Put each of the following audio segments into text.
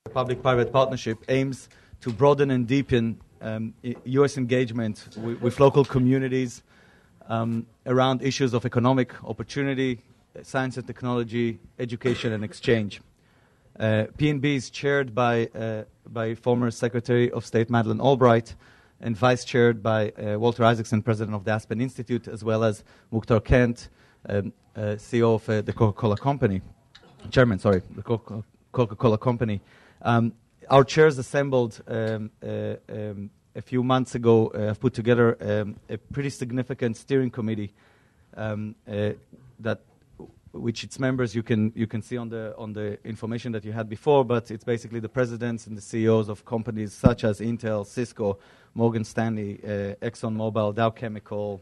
Public-private partnership aims to broaden and deepen U.S. engagement with local communities around issues of economic opportunity, science and technology, education and exchange. PNB is chaired by former Secretary of State Madeleine Albright and vice-chaired by Walter Isaacson, president of the Aspen Institute, as well as Muhtar Kent, CEO of the Coca-Cola Company, chairman, sorry, the Coca-Cola Company. Our chairs assembled a few months ago have put together a pretty significant steering committee which its members you can see on the information that you had before, but it's basically the presidents and the CEOs of companies such as Intel, Cisco, Morgan Stanley, ExxonMobil, Dow Chemical,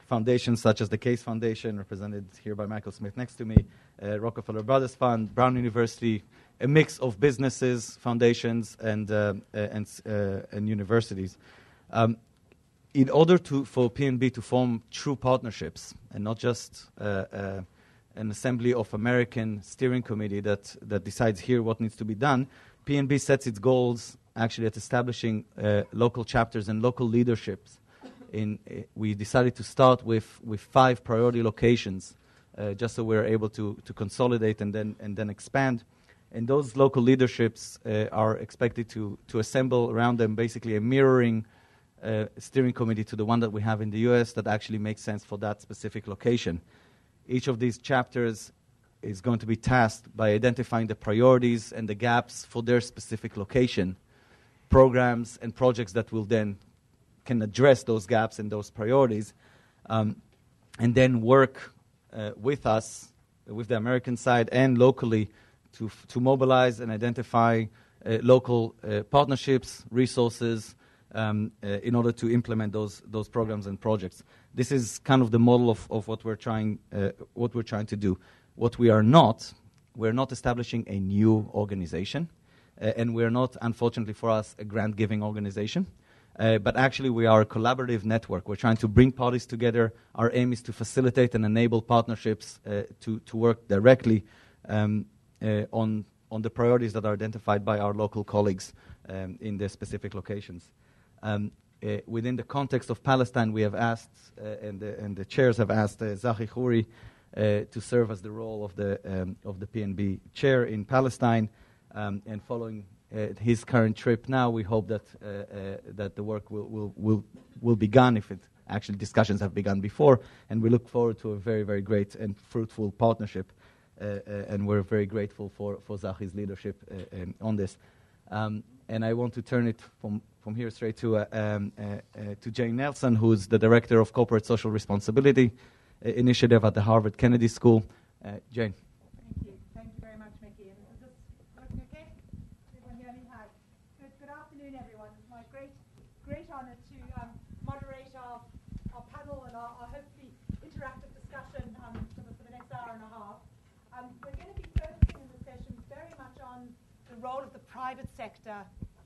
foundations such as the Case Foundation, represented here by Michael Smith next to me, Rockefeller Brothers Fund, Brown University, a mix of businesses, foundations, and universities. In order for PNB to form true partnerships and not just an assembly of American steering committee that decides here what needs to be done, PNB sets its goals actually at establishing local chapters and local leaderships. We decided to start with 5 priority locations, just so we're able to consolidate and then expand. And those local leaderships are expected to assemble around them basically a mirroring steering committee to the one that we have in the U.S. that actually makes sense for that specific location. Each of these chapters is going to be tasked by identifying the priorities and the gaps for their specific location, programs and projects that will then can address those gaps and those priorities, and then work with us, with the American side and locally to mobilize and identify local partnerships, resources, in order to implement those programs and projects. This is kind of the model of what we're trying to do. What we're not establishing a new organization, and we're not, unfortunately for us, a grant-giving organization. But actually, we are a collaborative network. We're trying to bring parties together. Our aim is to facilitate and enable partnerships to work directly on the priorities that are identified by our local colleagues in the specific locations. Within the context of Palestine, we have asked, and the chairs have asked Zahi Khouri to serve as the role of the PNB chair in Palestine, and following his current trip now, we hope that the work will begun, if it actually discussions have begun before, and we look forward to a very, very great and fruitful partnership, and we're very grateful for Zahi's leadership on this. And I want to turn it from here straight to Jane Nelson, who's the Director of Corporate Social Responsibility Initiative at the Harvard Kennedy School. Jane. Thank you. Thank you very much, Mickey. And is this working okay? Everyone hear me? Hi. Good afternoon, everyone. It's my great honor to moderate our panel and our hopefully interactive discussion for the next hour and a half. We're going to be focusing in the session very much on the role of the private sector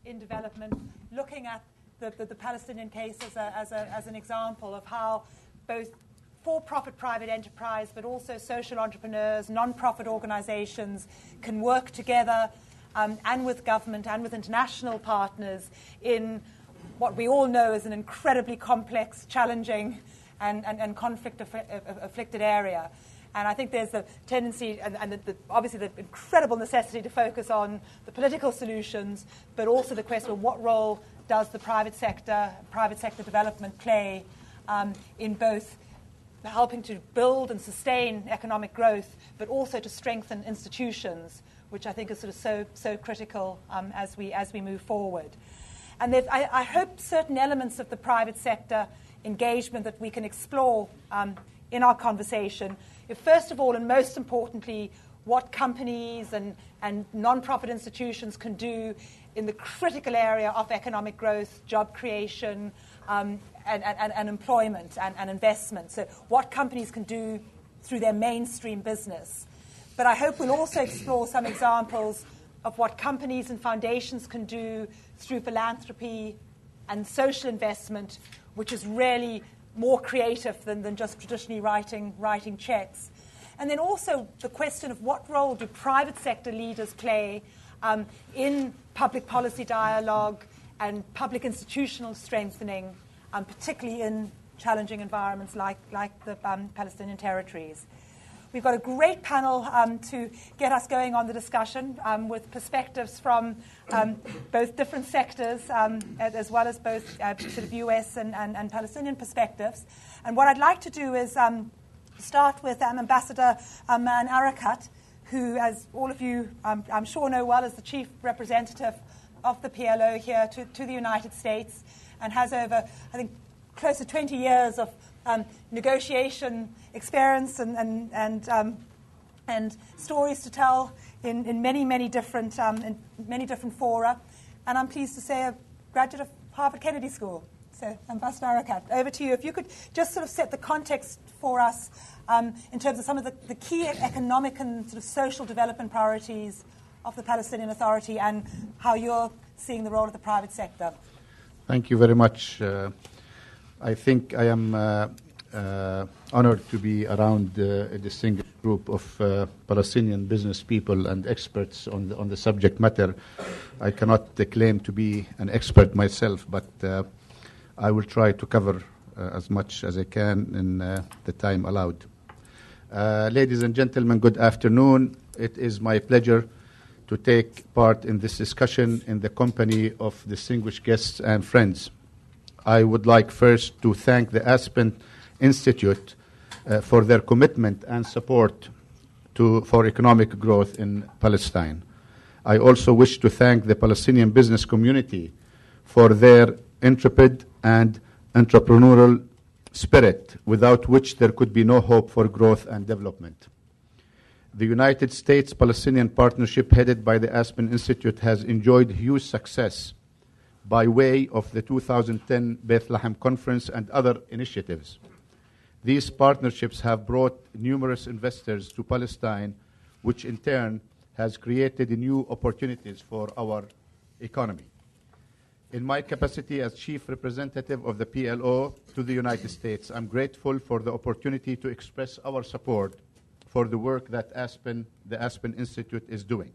in development, looking at the Palestinian case as an example of how both for-profit private enterprise, but also social entrepreneurs, non-profit organizations can work together and with government and with international partners in what we all know is an incredibly complex, challenging, and conflict-afflicted area. And I think there's the tendency and obviously the incredible necessity to focus on the political solutions, but also the question of what role does the private sector development play in both helping to build and sustain economic growth, but also to strengthen institutions, which I think is sort of so critical as we move forward. And I hope certain elements of the private sector engagement that we can explore in our conversation. First of all, and most importantly, what companies and non-profit institutions can do in the critical area of economic growth, job creation, and employment and investment. So what companies can do through their mainstream business. But I hope we'll also explore some examples of what companies and foundations can do through philanthropy and social investment, which is really more creative than just traditionally writing checks. And then also the question of what role do private sector leaders play in public policy dialogue and public institutional strengthening, particularly in challenging environments like the Palestinian territories. We've got a great panel to get us going on the discussion with perspectives from both different sectors as well as both sort of US and Palestinian perspectives. And what I'd like to do is start with Ambassador Man Arakat, who, as all of you I'm sure know well, is the chief representative of the PLO here to the United States and has over, I think, close to 20 years of negotiation experience and stories to tell in many different fora. And I'm pleased to say a graduate of Harvard Kennedy School. So, Ambassador Arakat, over to you. If you could just sort of set the context for us in terms of some of the key economic and sort of social development priorities of the Palestinian Authority and how you're seeing the role of the private sector. Thank you very much. I think I am honored to be around a distinguished group of Palestinian business people and experts on the subject matter. I cannot claim to be an expert myself, but I will try to cover as much as I can in the time allowed. Ladies and gentlemen, good afternoon. It is my pleasure to take part in this discussion in the company of distinguished guests and friends. I would like first to thank the Aspen Institute for their commitment and support for economic growth in Palestine. I also wish to thank the Palestinian business community for their intrepid and entrepreneurial spirit, without which there could be no hope for growth and development. The United States-Palestinian Partnership, headed by the Aspen Institute, has enjoyed huge success by way of the 2010 Bethlehem Conference and other initiatives. These partnerships have brought numerous investors to Palestine, which in turn has created new opportunities for our economy. In my capacity as Chief Representative of the PLO to the United States, I'm grateful for the opportunity to express our support for the work that the Aspen Institute is doing.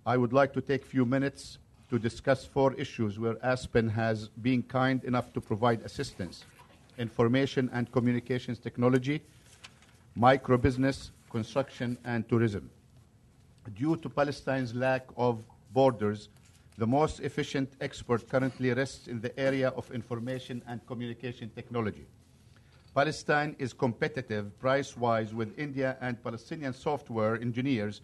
I would like to take a few minutes to discuss 4 issues where Aspen has been kind enough to provide assistance: information and communications technology, microbusiness, construction, and tourism. Due to Palestine's lack of borders, the most efficient export currently rests in the area of information and communication technology. Palestine is competitive price-wise with India, and Palestinian software engineers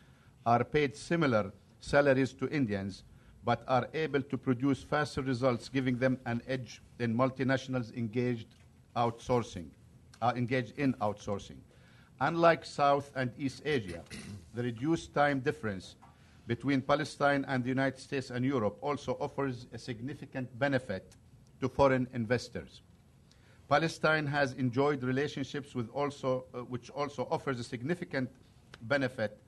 are paid similar salaries to Indians, but are able to produce faster results, giving them an edge in multinationals engaged in outsourcing. Unlike South and East Asia, the reduced time difference between Palestine and the United States and Europe also offers a significant benefit to foreign investors. Palestine has enjoyed relationships with which also offers a significant benefit.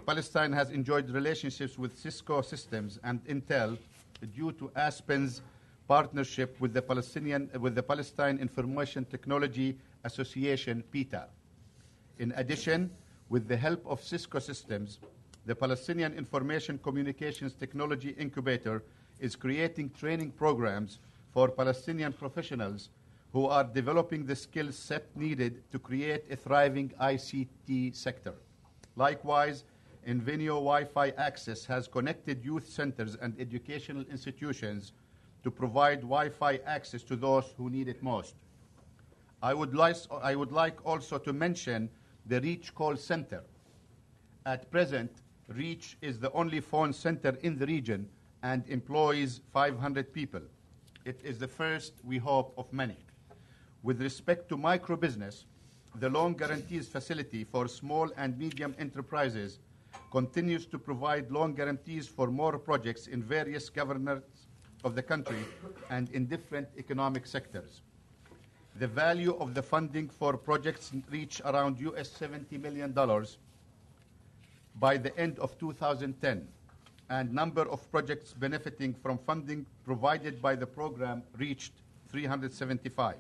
Palestine has enjoyed relationships with Cisco Systems and Intel due to Aspen's partnership with the Palestine Information Technology Association, PITA. In addition, with the help of Cisco Systems, the Palestinian Information Communications Technology Incubator is creating training programs for Palestinian professionals who are developing the skill set needed to create a thriving ICT sector. Likewise, Invenio Wi-Fi Access has connected youth centers and educational institutions to provide Wi-Fi access to those who need it most. I would like also to mention the Reach call center. At present, Reach is the only phone center in the region and employs 500 people. It is the first, we hope, of many. With respect to microbusiness, the Loan Guarantees Facility for Small and Medium Enterprises continues to provide loan guarantees for more projects in various governors of the country and in different economic sectors. The value of the funding for projects reached around $70 million by the end of 2010, and number of projects benefiting from funding provided by the program reached 375.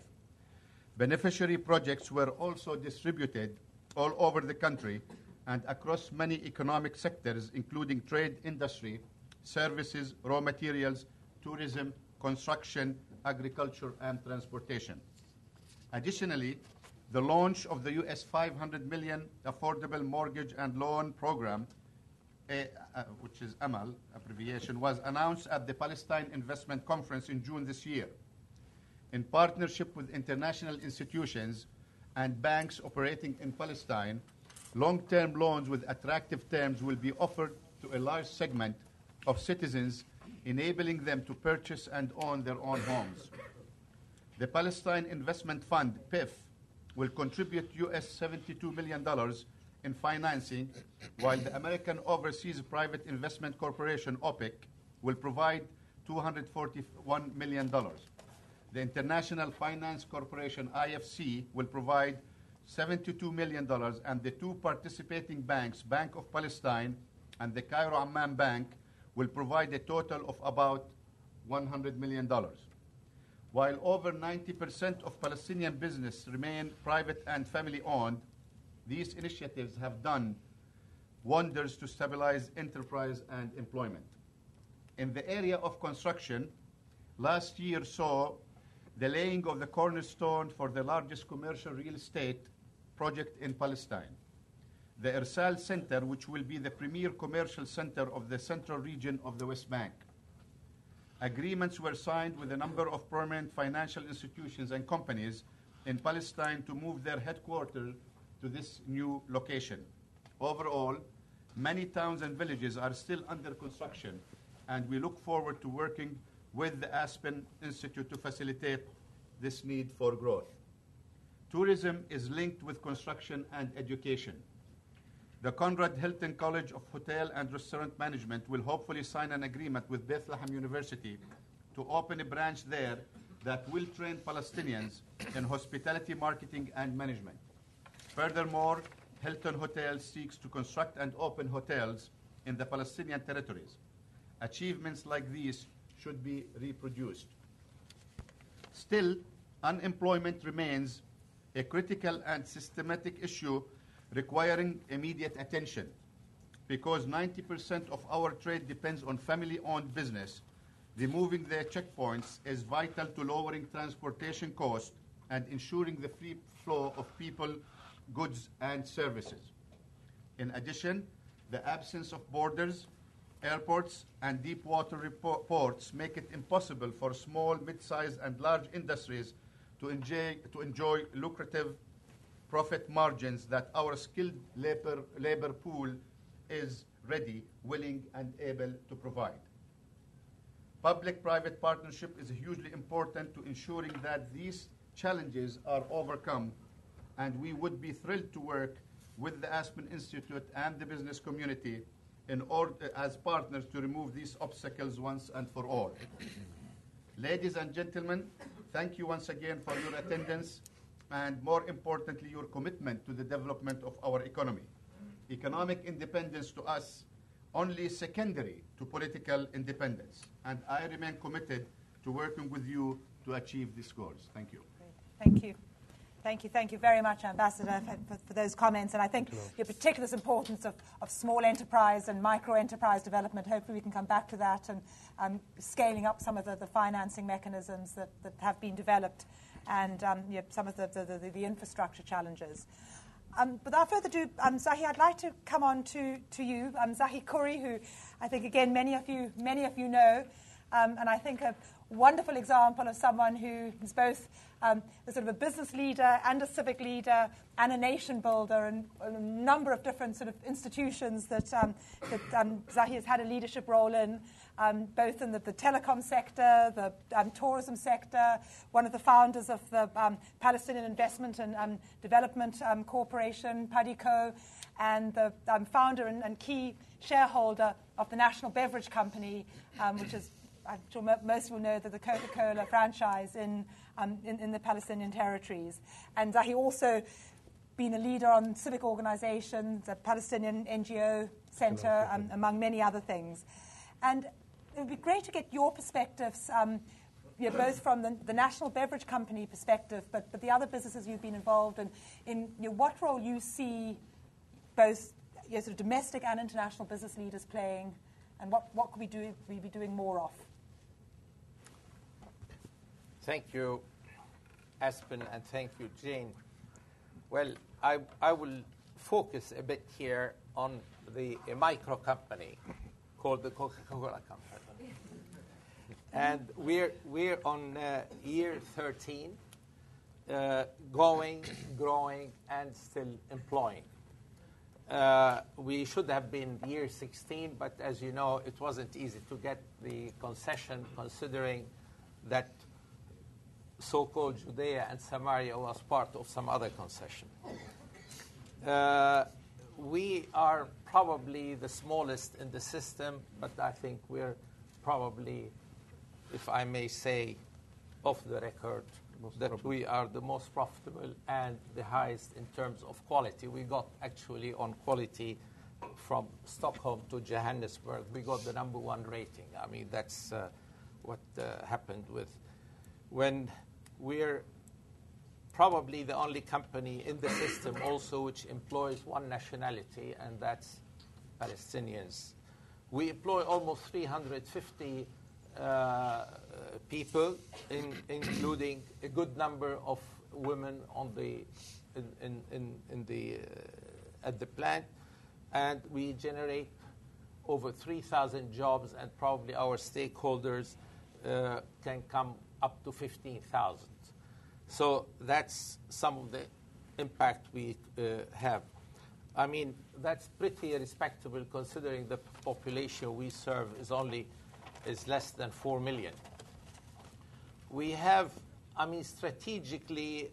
Beneficiary projects were also distributed all over the country, and across many economic sectors, including trade, industry, services, raw materials, tourism, construction, agriculture, and transportation. Additionally, the launch of the US $500 million Affordable Mortgage and Loan Program, which is AMAL abbreviation, was announced at the Palestine Investment Conference in June this year. In partnership with international institutions and banks operating in Palestine, long-term loans with attractive terms will be offered to a large segment of citizens, enabling them to purchase and own their own homes. The Palestine Investment Fund, PIF, will contribute US $72 million in financing, while the American Overseas Private Investment Corporation, OPIC, will provide $241 million. The International Finance Corporation, IFC, will provide $72 million, and the two participating banks, Bank of Palestine and the Cairo Amman Bank, will provide a total of about $100 million. While over 90% of Palestinian business remain private and family-owned, these initiatives have done wonders to stabilize enterprise and employment. In the area of construction, last year saw the laying of the cornerstone for the largest commercial real estate project in Palestine, the Irsal Center, which will be the premier commercial center of the central region of the West Bank. Agreements were signed with a number of prominent financial institutions and companies in Palestine to move their headquarters to this new location. Overall, many towns and villages are still under construction, and we look forward to working with the Aspen Institute to facilitate this need for growth. Tourism is linked with construction and education. The Conrad Hilton College of Hotel and Restaurant Management will hopefully sign an agreement with Bethlehem University to open a branch there that will train Palestinians in hospitality, marketing, and management. Furthermore, Hilton Hotels seeks to construct and open hotels in the Palestinian territories. Achievements like these should be reproduced. Still, unemployment remains a critical and systematic issue requiring immediate attention. Because 90% of our trade depends on family-owned business, removing their checkpoints is vital to lowering transportation costs and ensuring the free flow of people, goods, and services. In addition, the absence of borders, airports, and deep water ports make it impossible for small, mid-sized, and large industries to enjoy lucrative profit margins that our skilled labor pool is ready, willing, and able to provide. Public-private partnership is hugely important to ensuring that these challenges are overcome, and we would be thrilled to work with the Aspen Institute and the business community as partners to remove these obstacles once and for all. Ladies and gentlemen, thank you once again for your attendance and, more importantly, your commitment to the development of our economy. Economic independence to us only secondary to political independence, and I remain committed to working with you to achieve these goals. Thank you. Thank you. Thank you very much, Ambassador, for those comments. And I think your particular importance of small enterprise and micro-enterprise development, hopefully we can come back to that, and scaling up some of the financing mechanisms that have been developed, and some of the infrastructure challenges. Without further ado, Zahi, I'd like to come on to you. Zahi Khoury, who I think, again, many of you know, and I think a wonderful example of someone who is both a sort of a business leader and a civic leader and a nation builder, and a number of different sort of institutions that Zahi has had a leadership role in, both in the telecom sector, the tourism sector, one of the founders of the Palestinian Investment and Development Corporation, PADICO, and the founder and key shareholder of the National Beverage Company, which is, I'm sure most of you know, that the Coca-Cola franchise in the Palestinian territories. And he also been a leader on civic organizations, the Palestinian NGO Center, among many other things. And it would be great to get your perspectives, both from the National Beverage Company perspective, but the other businesses you've been involved in what role you see both sort of domestic and international business leaders playing, and what could we be doing more of? Thank you, Aspen, and thank you, Jane. Well, I will focus a bit here on a micro company called the Coca-Cola Company. And we're on year 13, growing, and still employing. We should have been year 16, but as you know, it wasn't easy to get the concession, considering that so-called Judea and Samaria was part of some other concession. We are probably the smallest in the system, but I think we're probably, if I may say, off the record, that we are the most profitable and the highest in terms of quality. We got actually on quality from Stockholm to Johannesburg, we got the #1 rating. I mean, that's what happened with when we're probably the only company in the system also which employs one nationality, and that's Palestinians. We employ almost 350 people, including a good number of women on at the plant, and we generate over 3,000 jobs, and probably our stakeholders can come up to 15,000. So that's some of the impact we have. I mean, that's pretty respectable considering the population we serve is less than 4 million. We have, strategically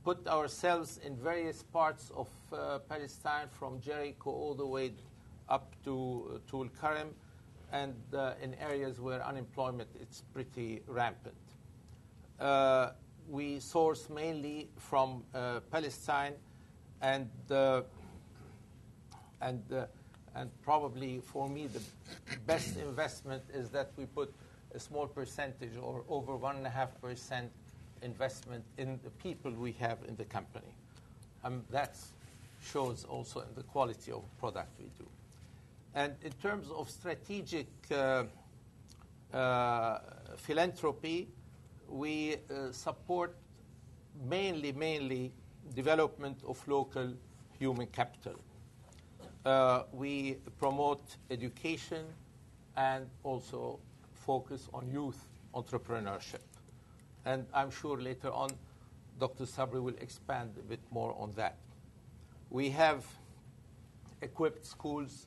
put ourselves in various parts of Palestine, from Jericho all the way up to Tul Karim, and in areas where unemployment is pretty rampant. We source mainly from Palestine, and probably for me the best investment is that we put a small percentage, or over 1.5% investment in the people we have in the company. That shows also in the quality of product we do. And in terms of strategic philanthropy, we support mainly development of local human capital. We promote education and also focus on youth entrepreneurship. And I'm sure later on Dr. Sabri will expand a bit more on that. We have equipped schools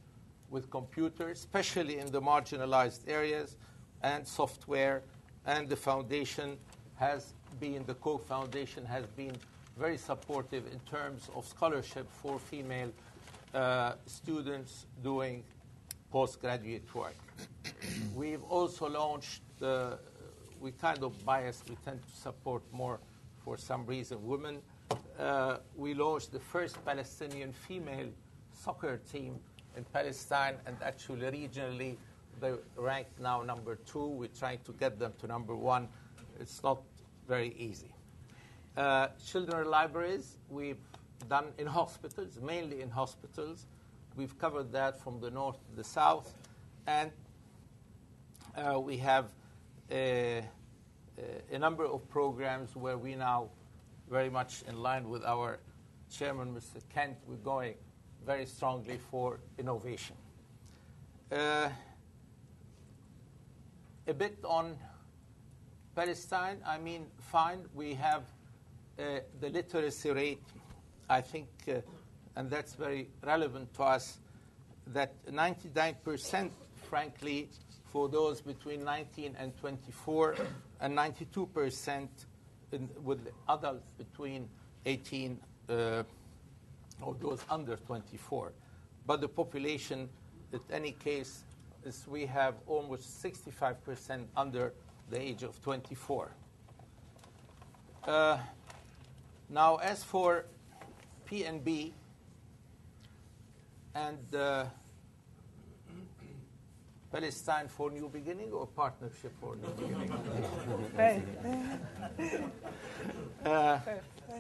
with computers, especially in the marginalized areas, and software, and the foundation the Koch Foundation has been very supportive in terms of scholarship for female students doing postgraduate work. We've also launched, we kind of biased, we tend to support more, for some reason, women. We launched the first Palestinian female soccer team in Palestine, and actually regionally they ranked now #2. We're trying to get them to #1. It's not very easy. Children's libraries we've done in hospitals, mainly in hospitals. We've covered that from the north to the south, and we have a number of programs where we now, very much in line with our chairman, Mr. Kent, we're going very strongly for innovation. A bit on Palestine, fine, we have the literacy rate, I think, and that's very relevant to us, that 99%, frankly, for those between 19 and 24, and 92% with adults between 18 or those under 24. But the population, in any case, is we have almost 65% under the age of 24. Now, as for P&B and Palestine for New Beginning, or Partnership for New Beginning?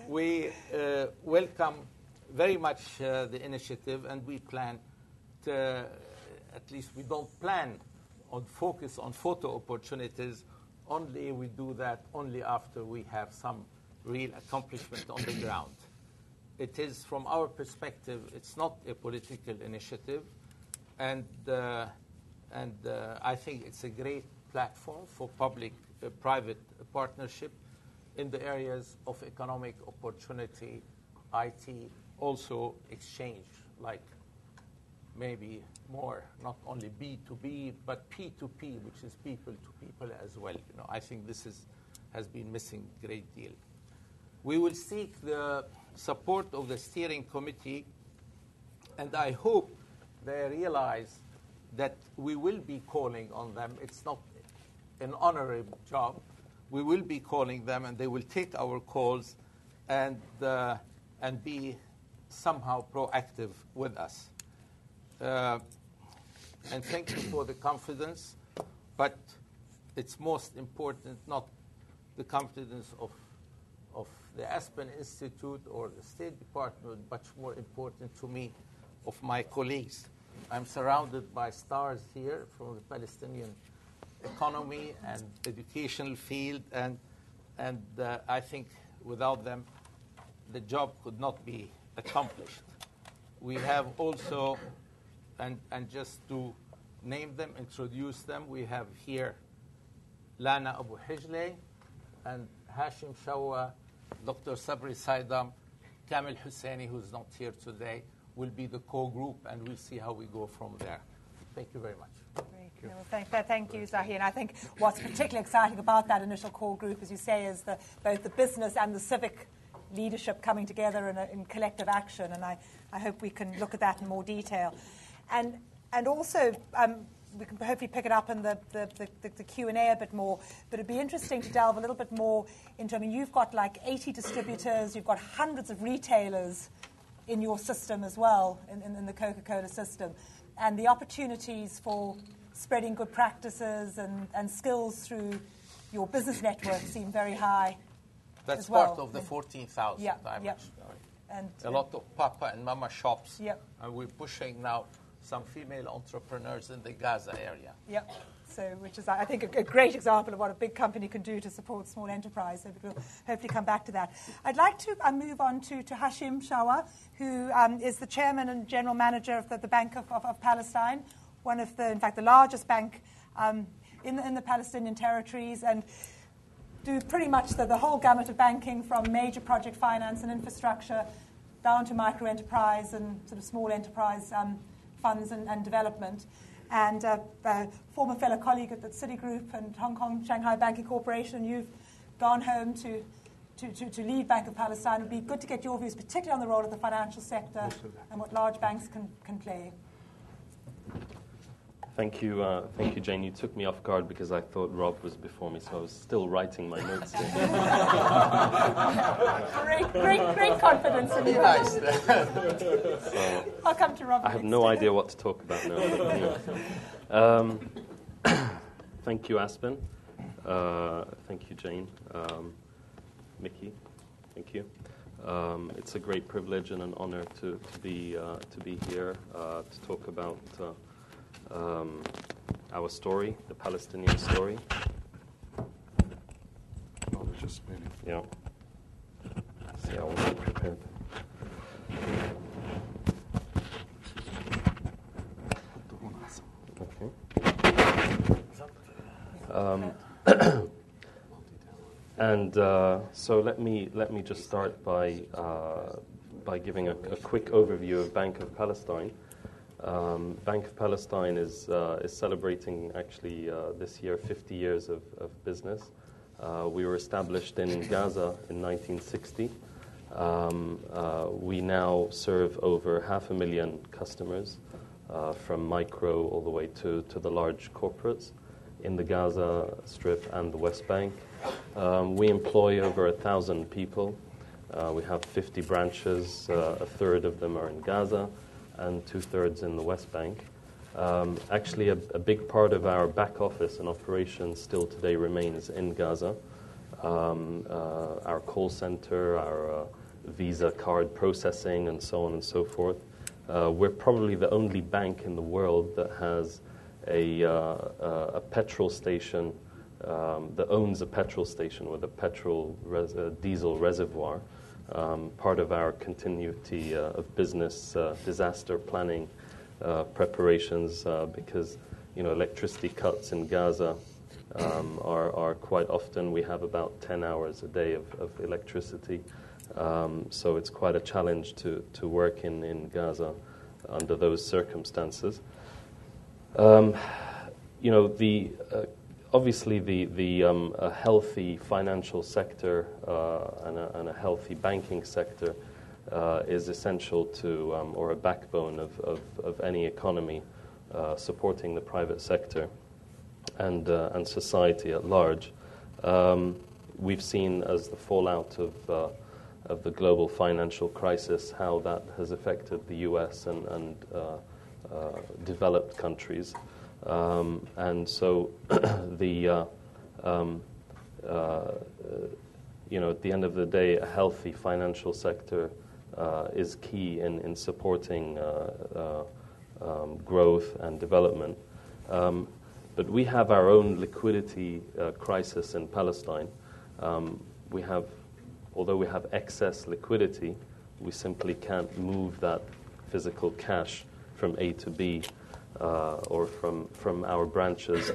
We welcome very much the initiative, and we plan to, at least we don't plan on focus on photo opportunities. Only we do that only after we have some real accomplishment on the ground. It is, from our perspective, it's not a political initiative, and I think it's a great platform for public-private partnership in the areas of economic opportunity, IT, also exchange, like maybe more, not only B2B, but P2P, which is people to people as well. I think this has been missing a great deal. We will seek the support of the steering committee, and I hope they realize that we will be calling on them. It's not an honorable job. We will be calling them, and they will take our calls and be somehow proactive with us. And thank you for the confidence, but it's most important not the confidence of the Aspen Institute or the State Department, much more important to me, of my colleagues. I'm surrounded by stars here from the Palestinian economy and educational field, and I think without them, the job could not be accomplished. We have also, and just to name them, introduce them, we have here Lana Abu Hijle and Hashim Shawa, Dr. Sabri Saidam, Kamil Husseini, who's not here today, will be the co-group, and we'll see how we go from there. Thank you very much. Great. Well, thank you, Zahi. And I think what's particularly exciting about that initial core group, as you say, is both the business and the civic leadership coming together in collective action. And I hope we can look at that in more detail. And also, we can hopefully pick it up in the Q&A a bit more, but it'd be interesting to delve a little bit more into, you've got like 80 distributors, you've got hundreds of retailers in your system as well, in the Coca-Cola system, and the opportunities for spreading good practices and skills through your business network seem very high. That's as well. part of the 14,000 I mentioned. And a lot of Papa and Mama shops, and we're pushing now some female entrepreneurs in the Gaza area. So, which is, I think, a great example of what a big company can do to support small enterprise. So we'll hopefully come back to that. I'd like to move on to Hashim Shawa, who is the chairman and general manager of the Bank of Palestine, one of the largest bank in the Palestinian territories, and do pretty much the whole gamut of banking, from major project finance and infrastructure down to micro enterprise and sort of small enterprise funds and development. And a former fellow colleague at the Citigroup and Hong Kong Shanghai Banking Corporation, you've gone home to lead Bank of Palestine. It would be good to get your views, particularly on the role of the financial sector and what large banks can play. Thank you, Jane. You took me off guard because I thought Rob was before me, so I was still writing my notes here. Great confidence in you. Nice. So I'll come to Rob. I have no idea what to talk about now. Thank you, Aspen. Thank you, Jane. Mickey, thank you. It's a great privilege and an honor to be here to talk about our story, the Palestinian story. No, they're just spinning. Yeah. See, I wasn't prepared. Okay. And so let me just start by giving a quick overview of Bank of Palestine. Bank of Palestine is celebrating actually this year 50 years of business. We were established in Gaza in 1960. We now serve over 500,000 customers, from micro all the way to the large corporates in the Gaza Strip and the West Bank. We employ over 1,000 people. We have 50 branches. A third of them are in Gaza, and 2/3 in the West Bank. Actually, a big part of our back office and operations still today remains in Gaza. Our call center, our Visa card processing and so on and so forth. We're probably the only bank in the world that has a petrol station, that owns a petrol station with a diesel reservoir. Part of our continuity of business disaster planning preparations, because electricity cuts in Gaza are quite often. We have about 10 hours a day of electricity, so it's quite a challenge to work in Gaza under those circumstances. Obviously, a healthy financial sector and a healthy banking sector is essential to, or a backbone of any economy, supporting the private sector and society at large. We've seen, as the fallout of the global financial crisis, how that has affected the U.S. and developed countries. And so, at the end of the day, a healthy financial sector is key in supporting growth and development. But we have our own liquidity crisis in Palestine. Although we have excess liquidity, we simply can't move that physical cash from A to B. Or from our branches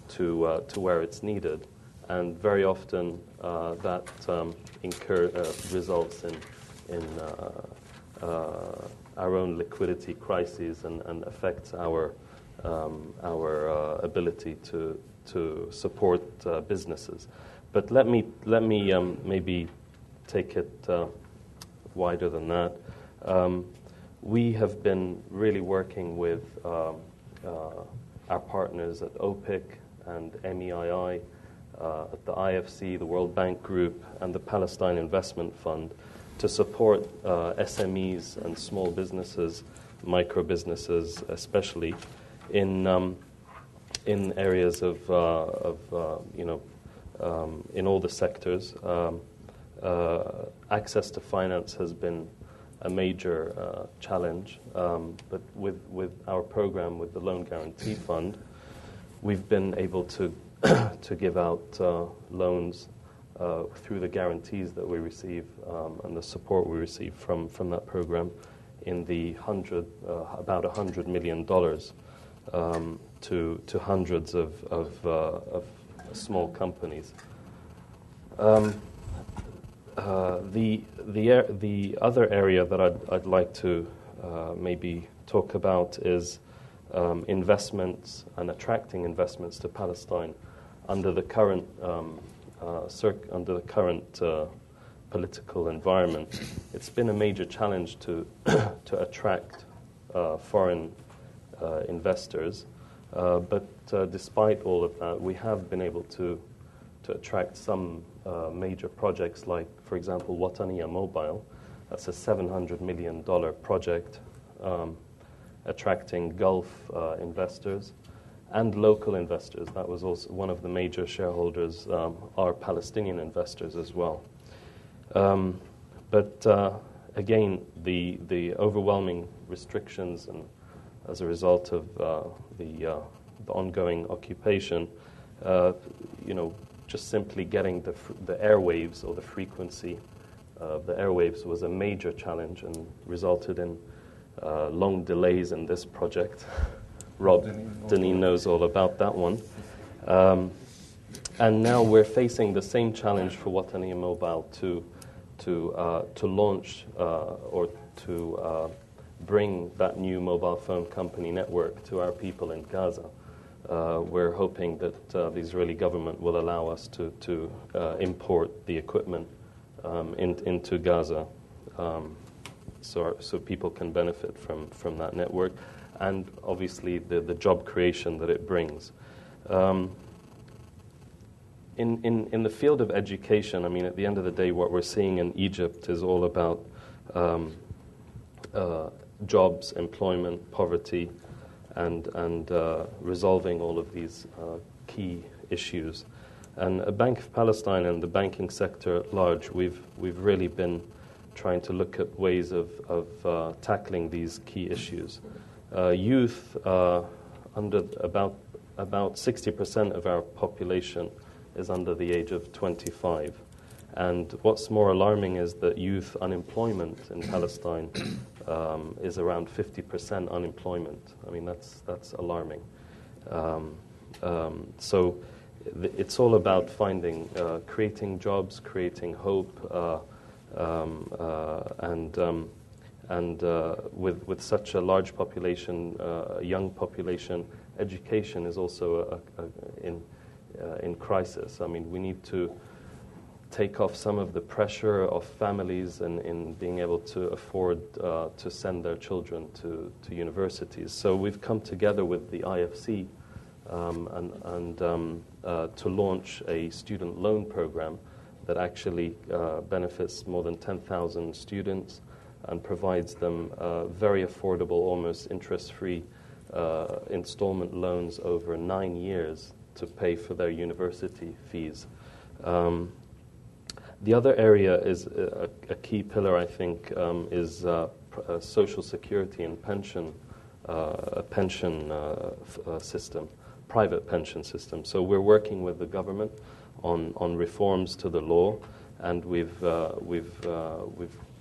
to where it's needed, and very often that results in our own liquidity crises and affects our ability to support businesses. But let me maybe take it wider than that. We have been really working with our partners at OPIC and MEII, at the IFC, the World Bank Group, and the Palestine Investment Fund to support SMEs and small businesses, micro businesses especially, in areas of in all the sectors. Access to finance has been a major challenge, but with our program, with the Loan Guarantee Fund, we've been able to give out loans through the guarantees that we receive and the support we receive from that program in the about $100 million to hundreds of small companies. The other area that I'd like to maybe talk about is investments and attracting investments to Palestine under the current political environment. It's been a major challenge to attract foreign investors, but despite all of that, we have been able to attract some major projects, like, for example, Wataniya Mobile. That's a $700 million project, attracting Gulf investors and local investors. That was also one of the major shareholders, are Palestinian investors as well. But again, the overwhelming restrictions, and as a result of the ongoing occupation, just simply getting the airwaves or the frequency of the airwaves was a major challenge and resulted in long delays in this project. Rob Deneen knows all about that one. And now we're facing the same challenge for Wataniya Mobile to launch or to bring that new mobile phone company network to our people in Gaza. We're hoping that the Israeli government will allow us to import the equipment into Gaza, so people can benefit from that network, and obviously the job creation that it brings. In the field of education, I mean, at the end of the day, what we're seeing in Egypt is all about jobs, employment, poverty, and resolving all of these key issues. And Bank of Palestine and the banking sector at large, we've really been trying to look at ways of tackling these key issues. Youth, under about 60% of our population is under the age of 25. And what's more alarming is that youth unemployment in Palestine is around 50% unemployment. I mean, that's alarming. So it's all about creating jobs, creating hope, and with such a large population, a young population, education is also in crisis. I mean, we need to take off some of the pressure of families in being able to afford to send their children to universities. So we've come together with the IFC to launch a student loan program that actually benefits more than 10,000 students and provides them very affordable, almost interest-free installment loans over 9 years to pay for their university fees. The other area is a key pillar, I think, is social security and pension system, private pension system. So we're working with the government on reforms to the law, and we've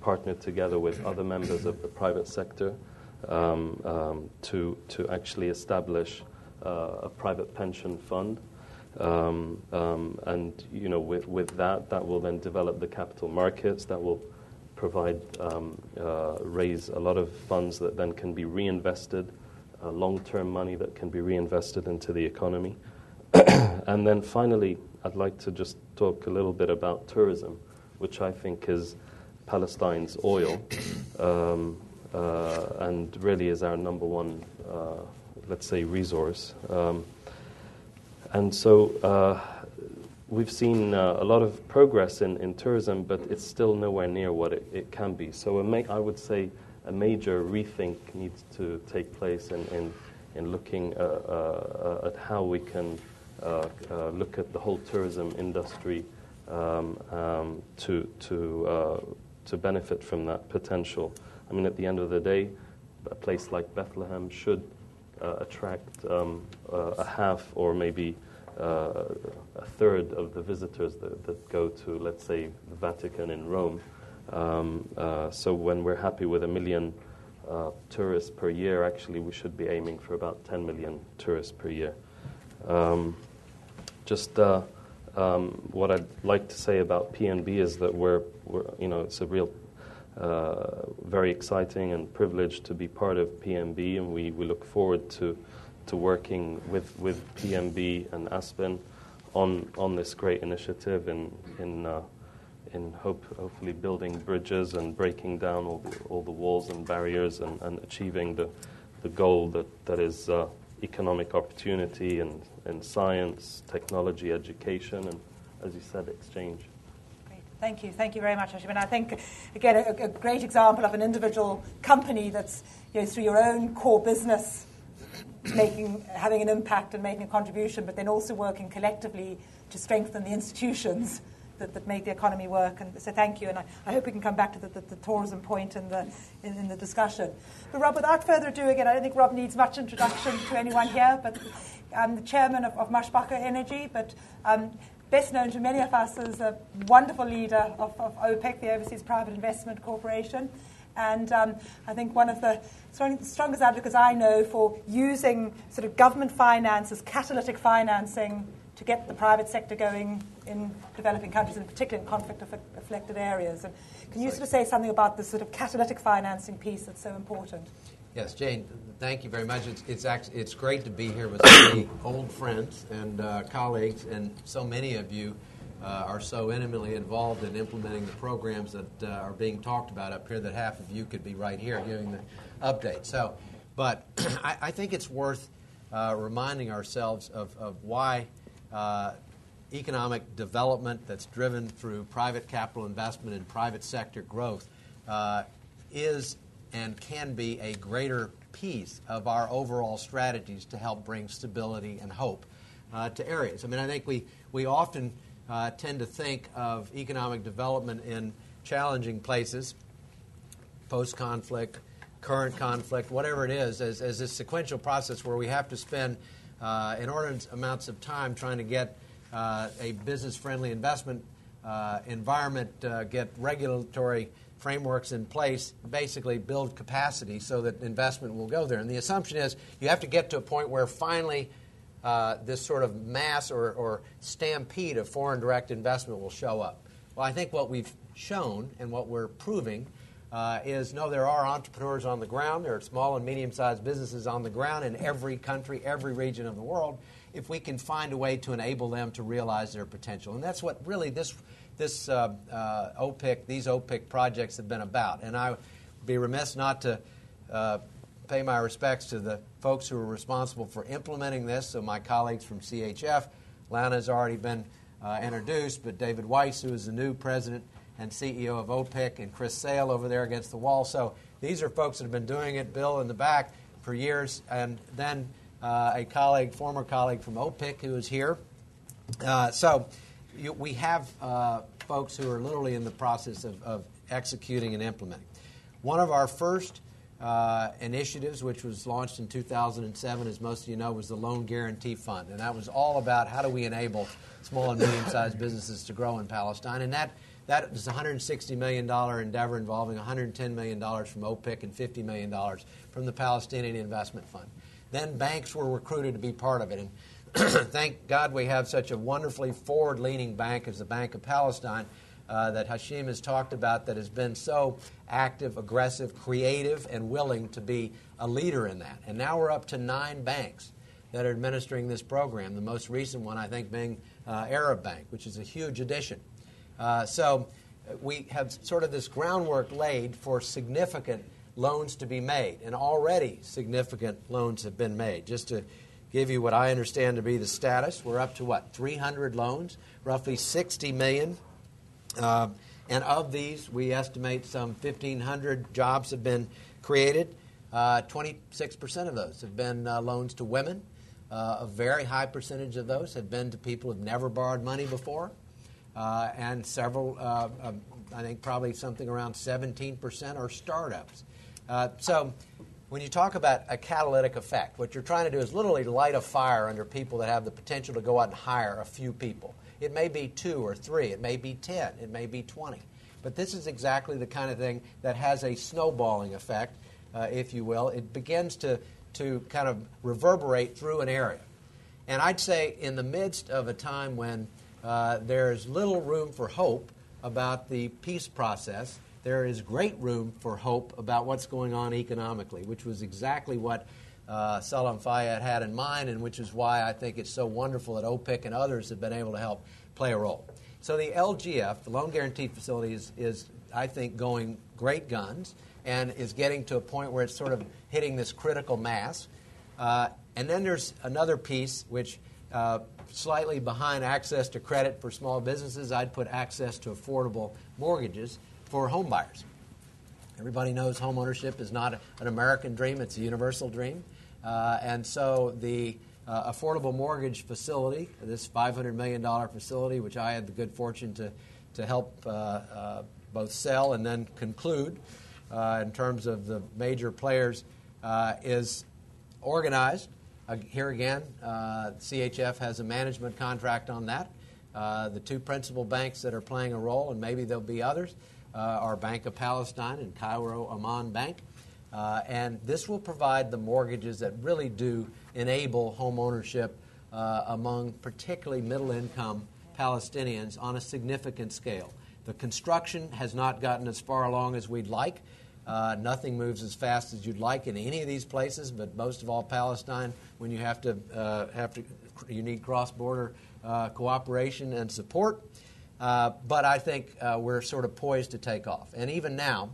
partnered together with other members of the private sector to actually establish a private pension fund. And with that will then develop the capital markets that will provide raise a lot of funds that then can be reinvested, long-term money that can be reinvested into the economy. And then finally, I'd like to just talk a little bit about tourism, which I think is Palestine's oil, and really is our number one, let's say, resource. And so we've seen a lot of progress in tourism, but it's still nowhere near what it can be. So I would say a major rethink needs to take place in looking at how we can look at the whole tourism industry to benefit from that potential. I mean, at the end of the day, a place like Bethlehem should attract a half or maybe a third of the visitors that go to, let's say, the Vatican in Rome. So when we're happy with 1 million tourists per year, actually we should be aiming for about 10 million tourists per year. What I'd like to say about PNB is that we're it's a real very exciting and privileged to be part of PNB, and we look forward to working with PNB and Aspen on this great initiative in hopefully building bridges and breaking down all the walls and barriers and achieving the goal that is economic opportunity and science, technology, education, and, as you said, exchange. Thank you. Thank you very much, Hashim. And I think, again, a great example of an individual company that's, through your own core business, having an impact and making a contribution, but then also working collectively to strengthen the institutions that make the economy work. And so thank you. And I hope we can come back to the tourism point in the discussion. But Rob, without further ado, again, I don't think Rob needs much introduction to anyone here, but I'm the chairman of Mashbacher Energy, but best known to many of us as a wonderful leader of OPEC, the Overseas Private Investment Corporation. And I think one of the strongest advocates I know for using sort of government finance as catalytic financing to get the private sector going in developing countries, in particular in conflict-afflicted areas. And can you sort of say something about this sort of catalytic financing piece that's so important? Yes, Jane, thank you very much. It's great to be here with so many old friends and colleagues, and so many of you are so intimately involved in implementing the programs that are being talked about up here that half of you could be right here giving the update. So, but I think it's worth reminding ourselves of why economic development that's driven through private capital investment and private sector growth is and can be a greater piece of our overall strategies to help bring stability and hope to areas. I mean, I think we often tend to think of economic development in challenging places, post-conflict, current conflict, whatever it is, as this sequential process where we have to spend inordinate amounts of time trying to get a business-friendly investment environment, get regulatory frameworks in place, basically build capacity so that investment will go there. And the assumption is you have to get to a point where finally this sort of mass or stampede of foreign direct investment will show up. Well, I think what we've shown and what we're proving is, no, there are entrepreneurs on the ground. There are small and medium-sized businesses on the ground in every country, every region of the world, if we can find a way to enable them to realize their potential. And that's what really these OPIC projects have been about. And I would be remiss not to pay my respects to the folks who are responsible for implementing this. So my colleagues from CHF, Lana has already been introduced, but David Weiss, who is the new president and CEO of OPIC, and Chris Sale over there against the wall. So these are folks that have been doing it, Bill in the back, for years. And then a colleague, former colleague from OPIC who is here. We have folks who are literally in the process of executing and implementing. One of our first initiatives, which was launched in 2007, as most of you know, was the Loan Guarantee Fund. And that was all about how do we enable small and medium-sized businesses to grow in Palestine. And that was a $160 million endeavor involving $110 million from OPIC and $50 million from the Palestinian Investment Fund. Then banks were recruited to be part of it. And thank God we have such a wonderfully forward-leaning bank as the Bank of Palestine that Hashim has talked about, that has been so active, aggressive, creative, and willing to be a leader in that. And now we're up to 9 banks that are administering this program, the most recent one, I think, being Arab Bank, which is a huge addition. So we have sort of this groundwork laid for significant loans to be made, and already significant loans have been made. Just to give you what I understand to be the status, we're up to, 300 loans, roughly $60 million. And of these, we estimate some 1,500 jobs have been created. 26% of those have been loans to women. A very high percentage of those have been to people who have never borrowed money before. And several, I think probably something around 17% are startups. So when you talk about a catalytic effect, what you're trying to do is literally light a fire under people that have the potential to go out and hire a few people. It may be 2 or 3. It may be 10. It may be 20. But this is exactly the kind of thing that has a snowballing effect, if you will. It begins to kind of reverberate through an area. And I'd say in the midst of a time when there's little room for hope about the peace process, there is great room for hope about what's going on economically, which was exactly what Salam Fayyad had in mind, and which is why I think it's so wonderful that OPIC and others have been able to help play a role. So the LGF, the Loan Guarantee Facility, is I think, going great guns and is getting to a point where it's sort of hitting this critical mass. And then there's another piece which slightly behind access to credit for small businesses, I'd put access to affordable mortgages for home buyers. Everybody knows home ownership is not an American dream, it's a universal dream. And so the affordable mortgage facility, this $500 million facility, which I had the good fortune to help both sell and then conclude in terms of the major players, is organized. Here again, CHF has a management contract on that. The two principal banks that are playing a role, and maybe there'll be others, are Bank of Palestine and Cairo Amman Bank. And this will provide the mortgages that really do enable home ownership among particularly middle-income Palestinians on a significant scale. The construction has not gotten as far along as we'd like. Nothing moves as fast as you'd like in any of these places, but most of all Palestine, when you you need cross-border cooperation and support. But I think we're sort of poised to take off. And even now,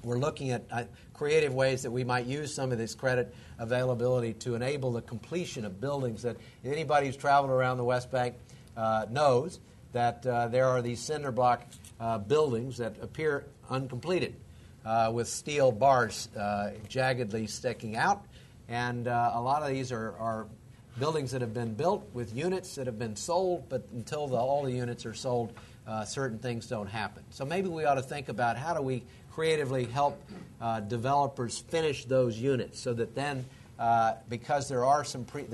we're looking at creative ways that we might use some of this credit availability to enable the completion of buildings that anybody who's traveled around the West Bank knows that there are these cinder block buildings that appear uncompleted with steel bars jaggedly sticking out. And a lot of these are buildings that have been built with units that have been sold, but until all the units are sold, certain things don't happen. So maybe we ought to think about how do we creatively help developers finish those units so that then, because there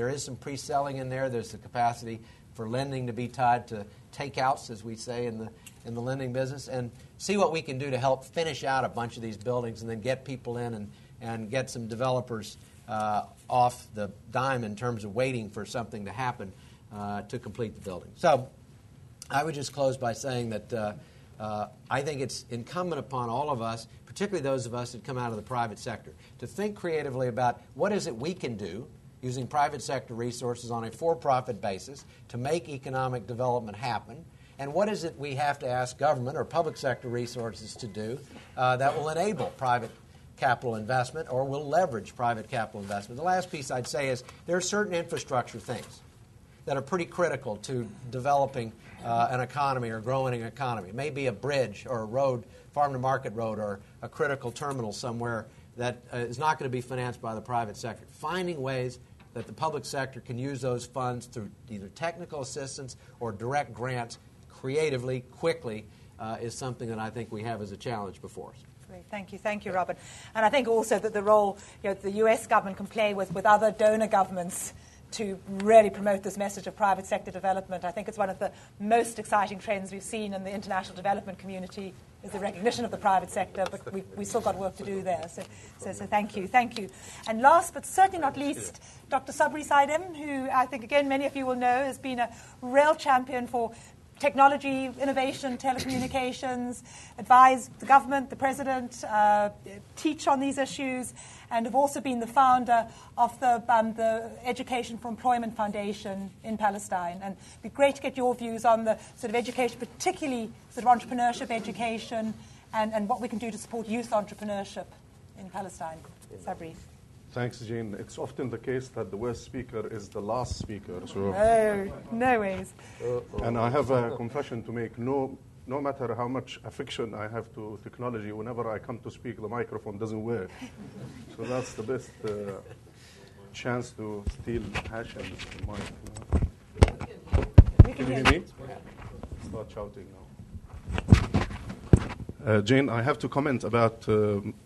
is some pre-selling in there, there's the capacity for lending to be tied to takeouts, as we say in the lending business, and see what we can do to help finish out a bunch of these buildings and then get people in and get some developers off the dime in terms of waiting for something to happen to complete the building. So I would just close by saying that I think it's incumbent upon all of us, particularly those of us that come out of the private sector, to think creatively about what is it we can do using private sector resources on a for-profit basis to make economic development happen, and what is it we have to ask government or public sector resources to do that will enable private capital investment or will leverage private capital investment. The last piece I'd say is there are certain infrastructure things that are pretty critical to developing an economy or growing an economy. It may be a bridge or a road, farm-to-market road, or a critical terminal somewhere that is not going to be financed by the private sector. Finding ways that the public sector can use those funds through either technical assistance or direct grants creatively, quickly, is something that I think we have as a challenge before us. Great. Thank you, Robert. And I think also that the role the U.S. government can play with other donor governments to really promote this message of private sector development. I think it's one of the most exciting trends we've seen in the international development community is the recognition of the private sector, but we still got work to do there. So thank you. And last but certainly not least, Dr. Sabri Saidem, who I think, again, many of you will know has been a real champion for technology, innovation, telecommunications, advise the government, the president, teach on these issues, and have also been the founder of the Education for Employment Foundation in Palestine. And it'd be great to get your views on the sort of education, particularly sort of entrepreneurship education, and what we can do to support youth entrepreneurship in Palestine. Sabri. Thanks, Jane. It's often the case that the worst speaker is the last speaker. So, no ways. And I have a confession to make. No matter how much affection I have to technology, whenever I come to speak, the microphone doesn't work. So that's the best chance to steal Hashem's mic. Can you hear me? Start shouting now. Jane, I have to comment about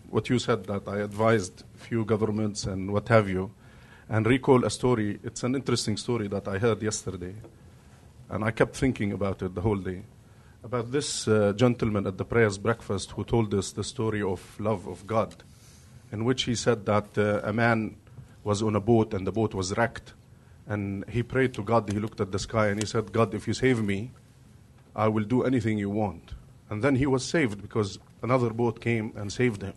what you said, that I advised few governments and what have you, and recall a story. It's an interesting story that I heard yesterday, and I kept thinking about it the whole day, about this gentleman at the prayers breakfast who told us the story of love of God, in which he said that a man was on a boat and the boat was wrecked, and he prayed to God. He looked at the sky and he said, God, if you save me, I will do anything you want. And then he was saved because another boat came and saved him.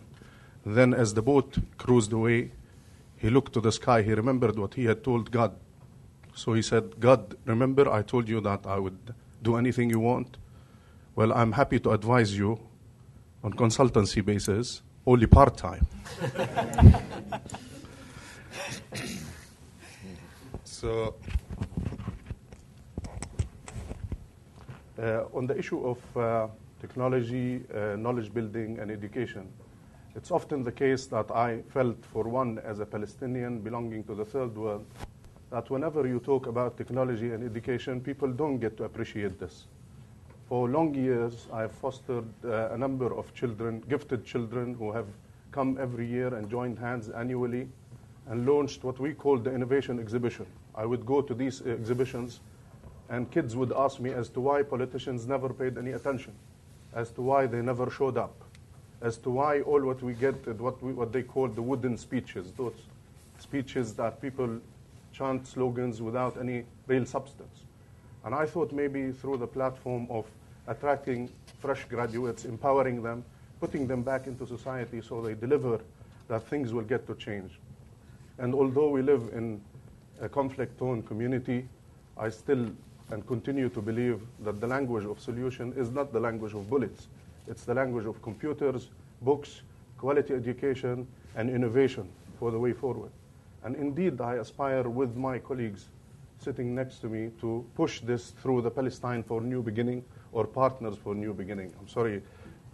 And then as the boat cruised away, he looked to the sky. He remembered what he had told God. So he said, God, remember I told you that I would do anything you want? Well, I'm happy to advise you on consultancy basis, only part-time. So, on the issue of technology, knowledge building, and education, it's often the case that I felt, for one, as a Palestinian belonging to the third world, that whenever you talk about technology and education, people don't get to appreciate this. For long years, I've fostered a number of children, gifted children, who have come every year and joined hands annually and launched what we call the innovation exhibition. I would go to these exhibitions, and kids would ask me as to why politicians never paid any attention, as to why they never showed up, as to why all what we get is what they call the wooden speeches, those speeches that people chant slogans without any real substance. And I thought maybe through the platform of attracting fresh graduates, empowering them, putting them back into society so they deliver, that things will get to change. And although we live in a conflict-torn community, I still and continue to believe that the language of solution is not the language of bullets. It's the language of computers, books, quality education, and innovation for the way forward. And indeed, I aspire with my colleagues sitting next to me to push this through the Palestine for New Beginning or Partners for New Beginning. I'm sorry,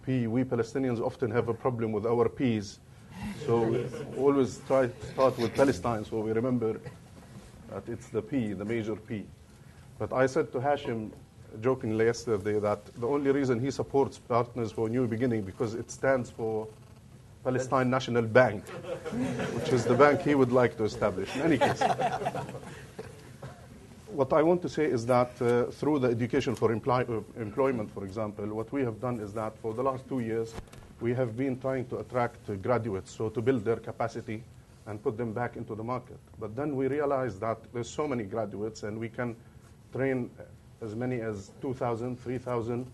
we Palestinians often have a problem with our P's. So we always try to start with Palestine so we remember that it's the P, the major P. But I said to Hashim, jokingly yesterday that the only reason he supports Partners for New Beginning because it stands for Palestine National Bank, which is the bank he would like to establish. In any case, what I want to say is that through the Education for Employment, for example, what we have done is that for the last 2 years, we have been trying to attract graduates, so to build their capacity and put them back into the market. But then we realized that there's so many graduates and we can train as many as 2,000, 3,000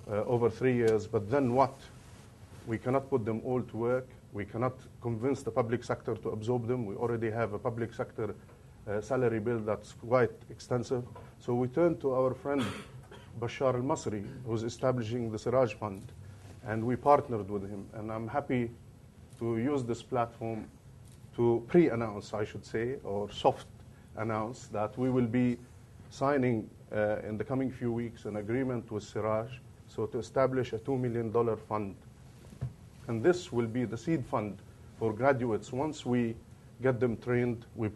over 3 years, but then what? We cannot put them all to work. We cannot convince the public sector to absorb them. We already have a public sector salary bill that's quite extensive. So we turned to our friend Bashar al-Masri, who's establishing the Siraj Fund, and we partnered with him. And I'm happy to use this platform to pre-announce, I should say, or soft announce that we will be signing in the coming few weeks an agreement with Siraj, so to establish a $2 million fund. And this will be the seed fund for graduates. Once we get them trained, we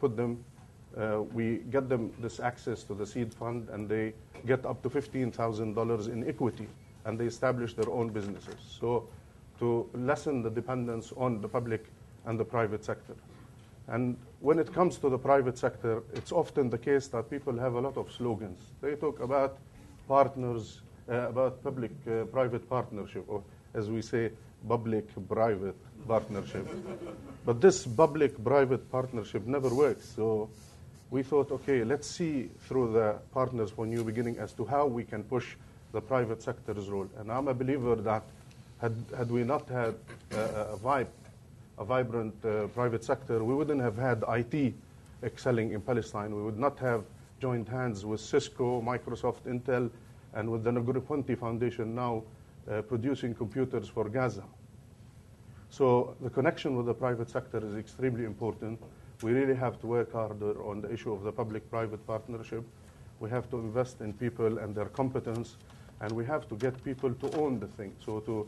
get them this access to the seed fund, and they get up to $15,000 in equity, and they establish their own businesses. So to lessen the dependence on the public and the private sector. And when it comes to the private sector, it's often the case that people have a lot of slogans. They talk about partners, about public-private partnership, or as we say, public-private partnership. But this public-private partnership never works. So we thought, okay, let's see through the Partners for New Beginning as to how we can push the private sector's role. And I'm a believer that had we not had a vibrant private sector, we wouldn't have had IT excelling in Palestine. We would not have joined hands with Cisco, Microsoft, Intel, and with the Negroponte Foundation now producing computers for Gaza. So the connection with the private sector is extremely important. We really have to work harder on the issue of the public-private partnership. We have to invest in people and their competence, and we have to get people to own the thing, so to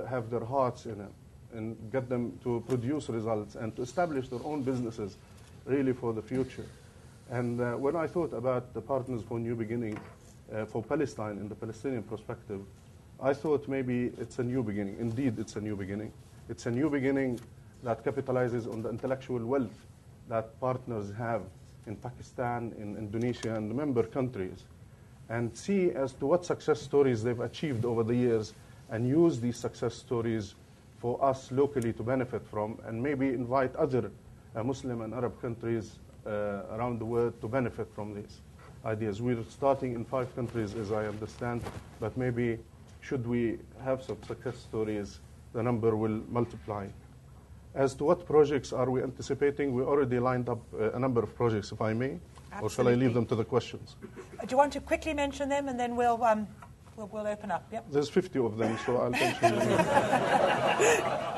have their hearts in it, and get them to produce results and to establish their own businesses really for the future. And when I thought about the Partners for New Beginning for Palestine in the Palestinian perspective, I thought maybe it's a new beginning. Indeed, it's a new beginning. It's a new beginning that capitalizes on the intellectual wealth that partners have in Pakistan, in Indonesia, and the member countries, and see as to what success stories they've achieved over the years and use these success stories for us locally to benefit from, and maybe invite other Muslim and Arab countries around the world to benefit from these ideas. We're starting in 5 countries, as I understand, but maybe should we have some success stories, the number will multiply. As to what projects are we anticipating, we already lined up a number of projects, if I may. Absolutely. Or shall I leave them to the questions? Do you want to quickly mention them, and then we'll open up? Yep. There's 50 of them, so I'll mention them.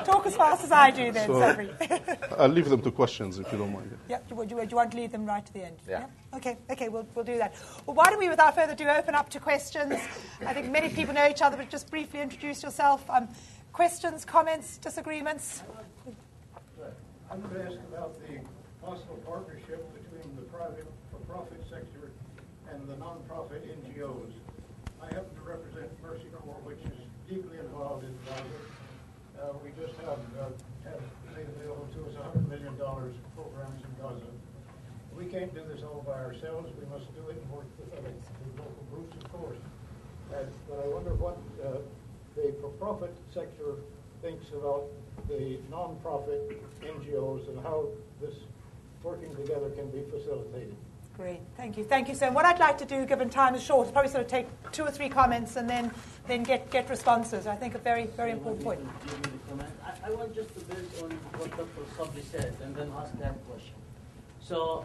Talk as fast as I do then, Sabri. I'll leave them to questions, if you don't mind. Yep. Do you want to leave them right to the end? Yeah. Okay, we'll do that. Well, why don't we, without further ado, open up to questions? I think many people know each other, but just briefly introduce yourself. Questions, comments, disagreements? I'm going to ask about the possible partnership between the private for-profit sector and the non-profit NGOs. I happen to represent Mercy Corps, which is deeply involved in Gaza. We just have made available to us $100 million programs in Gaza. We can't do this all by ourselves. We must do it and work with other local groups, of course. But I wonder what the for-profit sector thinks about the non-profit NGOs and how this working together can be facilitated. Great, thank you. Thank you, sir. What I'd like to do, given time is short, is probably sort of take 2 or 3 comments and then get responses. I think a very, very important point. I want just to build on what Dr. Sabri said and then ask that question. So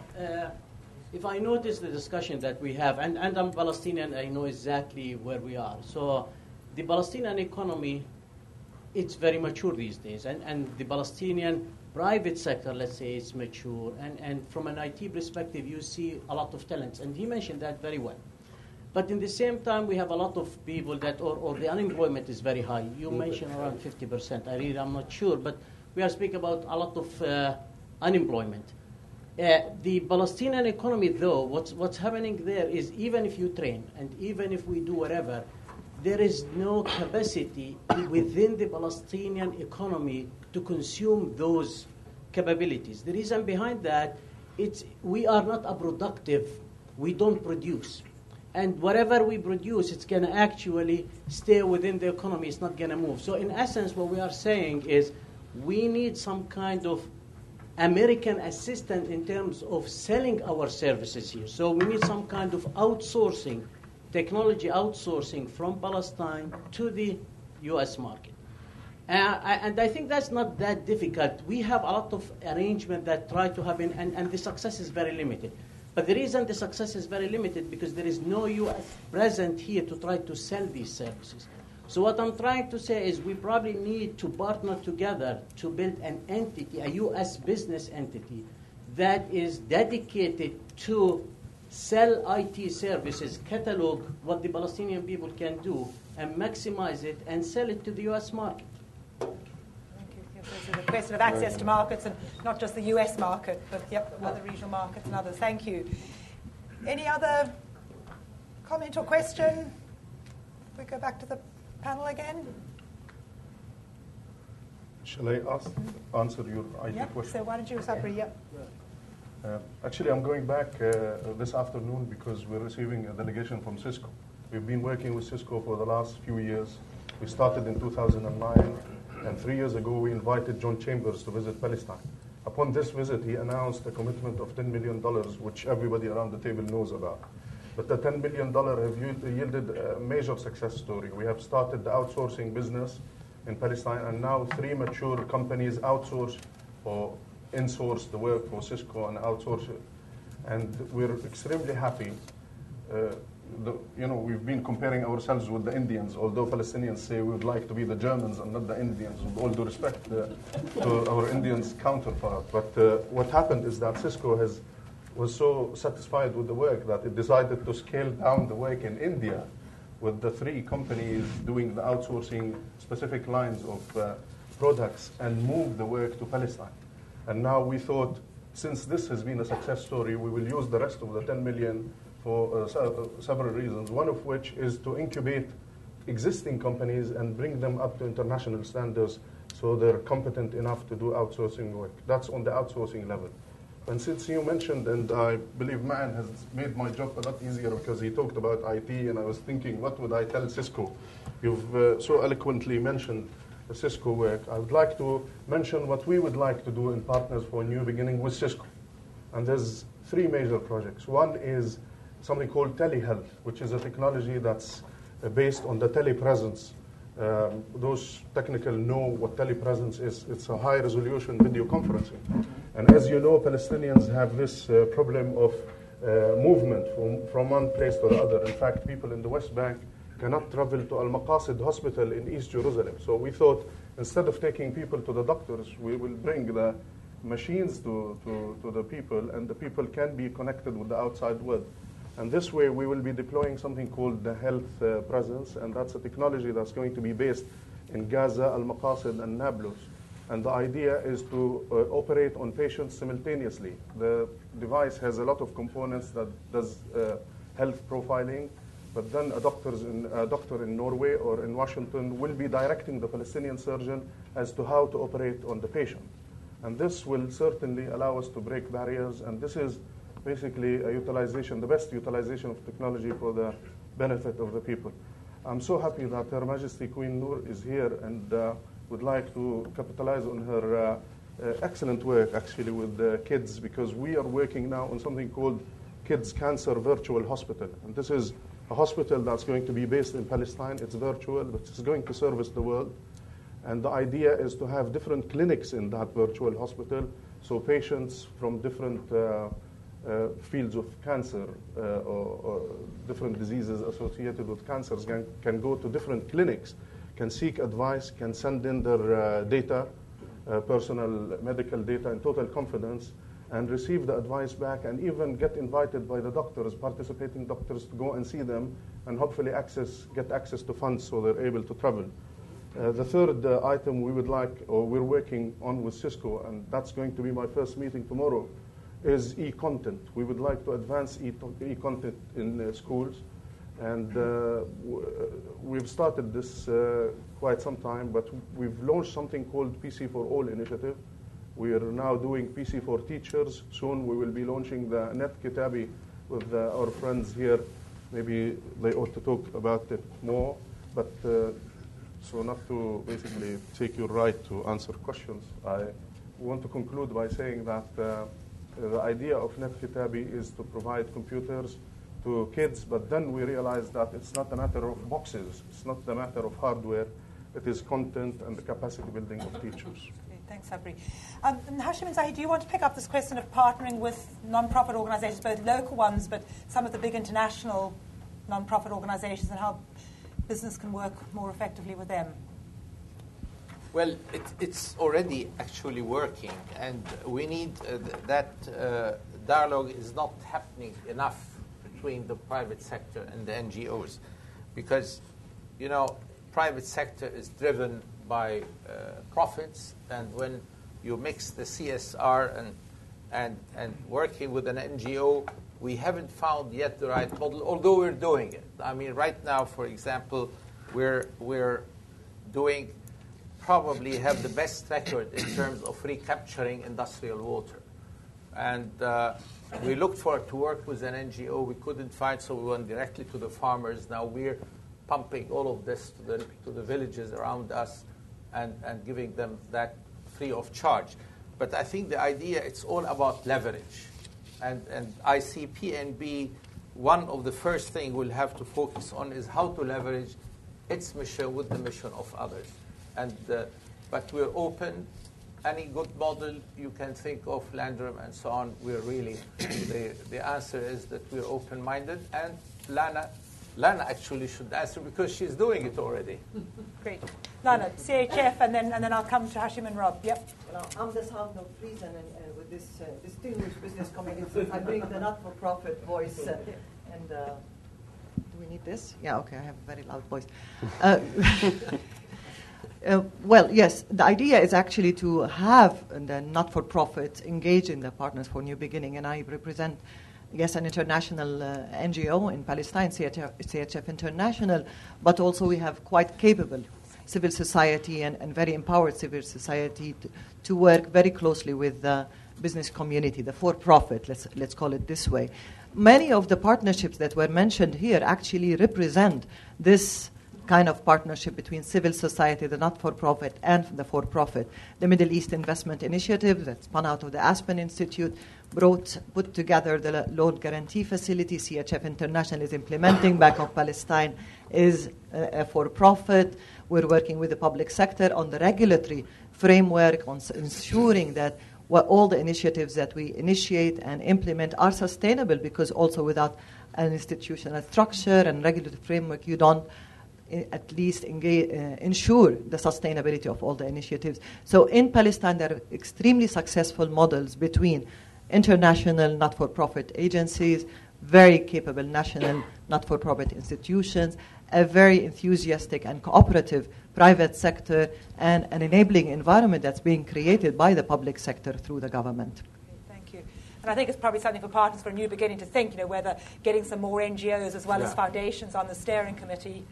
if I notice the discussion that we have, and I'm Palestinian, I know exactly where we are. So the Palestinian economy, it's very mature these days, and the Palestinian private sector, let's say, is mature, and from an IT perspective, you see a lot of talents, and he mentioned that very well. But in the same time, we have a lot of people that, or the unemployment is very high. You mentioned around 50%. I'm not sure, but we are speaking about a lot of unemployment. The Palestinian economy, though, what's happening there is even if you train and even if we do whatever, there is no capacity within the Palestinian economy to consume those capabilities. The reason behind that, we are not a productive, we don't produce. And whatever we produce, it's going to actually stay within the economy, it's not going to move. So in essence, what we are saying is we need some kind of American assistance in terms of selling our services here. So we need some kind of outsourcing, technology outsourcing from Palestine to the U.S. market. And I think that's not that difficult. We have a lot of arrangements that try to happen, and the success is very limited. But the reason the success is very limited because there is no U.S. present here to try to sell these services. So what I'm trying to say is we probably need to partner together to build an entity, a U.S. business entity, that is dedicated to sell IT services, catalog what the Palestinian people can do, and maximize it and sell it to the U.S. market. Thank you. Yes, this is a question of access to markets, and not just the U.S. market, but other regional markets and others. Thank you. Any other comment or question? We go back to the panel again. Shall I answer your IT question? So why don't you, Sabri? Actually, I'm going back this afternoon because we're receiving a delegation from Cisco. We've been working with Cisco for the last few years. We started in 2009, and 3 years ago we invited John Chambers to visit Palestine. Upon this visit, he announced a commitment of $10 million, which everybody around the table knows about. But the $10 million have yielded a major success story. We have started the outsourcing business in Palestine, and now 3 mature companies outsource or insource the work for Cisco and outsource it. And we're extremely happy. We've been comparing ourselves with the Indians, although Palestinians say we would like to be the Germans and not the Indians, with all due respect to our Indians counterpart. But what happened is that Cisco was so satisfied with the work that it decided to scale down the work in India with the 3 companies doing the outsourcing specific lines of products and move the work to Palestine. And now we thought, since this has been a success story, we will use the rest of the 10 million for several reasons, one of which is to incubate existing companies and bring them up to international standards so they're competent enough to do outsourcing work. That's on the outsourcing level. And since you mentioned, and I believe Ma'an has made my job a lot easier because he talked about IT, and I was thinking, what would I tell Cisco? You've so eloquently mentioned the Cisco work. I would like to mention what we would like to do in Partners for a New Beginning with Cisco. And there's 3 major projects. One is something called telehealth, which is a technology that's based on the telepresence. Those technical know what telepresence is. It's a high-resolution video conferencing. And as you know, Palestinians have this problem of movement from one place to the other. In fact, people in the West Bank cannot travel to Al-Maqasid Hospital in East Jerusalem. So we thought, instead of taking people to the doctors, we will bring the machines to the people, and the people can be connected with the outside world. And this way, we will be deploying something called the health presence, and that's a technology that's going to be based in Gaza, Al-Maqasid, and Nablus. And the idea is to operate on patients simultaneously. The device has a lot of components that does health profiling, but then a doctor in Norway or in Washington will be directing the Palestinian surgeon as to how to operate on the patient. And this will certainly allow us to break barriers, and this is basically the best utilization of technology for the benefit of the people. I'm so happy that Her Majesty Queen Noor is here and would like to capitalize on her excellent work actually with the kids, because we are working now on something called Kids Cancer Virtual Hospital. And this is a hospital that's going to be based in Palestine. It's virtual, but it's going to service the world. And the idea is to have different clinics in that virtual hospital, so patients from different fields of cancer or different diseases associated with cancers can go to different clinics, can seek advice, can send in their data, personal medical data in total confidence, and receive the advice back, and even get invited by the doctors, participating doctors, to go and see them and hopefully get access to funds so they're able to travel. The third item we're working on with Cisco, and that's going to be my first meeting tomorrow, is e-content. We would like to advance e-content in schools. And we've started this quite some time, but we've launched something called PC for All initiative. We are now doing PC for teachers. Soon we will be launching the Net Kitabi with our friends here. Maybe they ought to talk about it more. But so not to basically take your right to answer questions, I want to conclude by saying that the idea of Net Kitabi is to provide computers to kids, but then we realize that it's not a matter of boxes. It's not a matter of hardware. It is content and the capacity building of teachers. Okay, thanks, Sabri. Hashim and Zahid, do you want to pick up this question of partnering with non-profit organizations, both local ones, but some of the big international non-profit organizations, and how business can work more effectively with them? Well, it's already actually working, and we need that dialogue is not happening enough between the private sector and the NGOs, because, you know, private sector is driven by profits, and when you mix the CSR and working with an NGO, we haven't found yet the right model, although we're doing it. I mean, right now, for example, we're doing, probably have the best record in terms of recapturing industrial water. And we looked to work with an NGO. We couldn't find, so we went directly to the farmers. Now we're pumping all of this to the villages around us and giving them that free of charge. But I think the idea, it's all about leverage. And I see PNB, one of the first things we'll have to focus on is how to leverage its mission with the mission of others. And but we're open. Any good model you can think of, Landrum and so on, we're really, the answer is that we're open-minded. And Lana actually should answer because she's doing it already. Great. Lana, CHF, and then I'll come to Hashim and Rob. Yep. Well, I'm the sound of reason with this distinguished business committee. So I bring the not-for-profit voice. And do we need this? Yeah, okay, I have a very loud voice. Well, yes, the idea is actually to have the not-for-profit engage in the Partners for New Beginning, and I represent, yes, an international NGO in Palestine, CHF International, but also we have quite capable civil society and very empowered civil society to work very closely with the business community, the for-profit, let's call it this way. Many of the partnerships that were mentioned here actually represent this kind of partnership between civil society, the not-for-profit, and the for-profit. The Middle East Investment Initiative that spun out of the Aspen Institute put together the loan guarantee facility. CHF International is implementing. Bank of Palestine is a for-profit. We're working with the public sector on the regulatory framework, on ensuring that all the initiatives that we initiate and implement are sustainable, because also without an institutional structure and regulatory framework, you don't at least ensure the sustainability of all the initiatives. So in Palestine, there are extremely successful models between international not-for-profit agencies, very capable national not-for-profit institutions, a very enthusiastic and cooperative private sector, and an enabling environment that's being created by the public sector through the government. Thank you. And I think it's probably something for Partners for a New Beginning to think, whether getting some more NGOs as well as foundations on the steering committee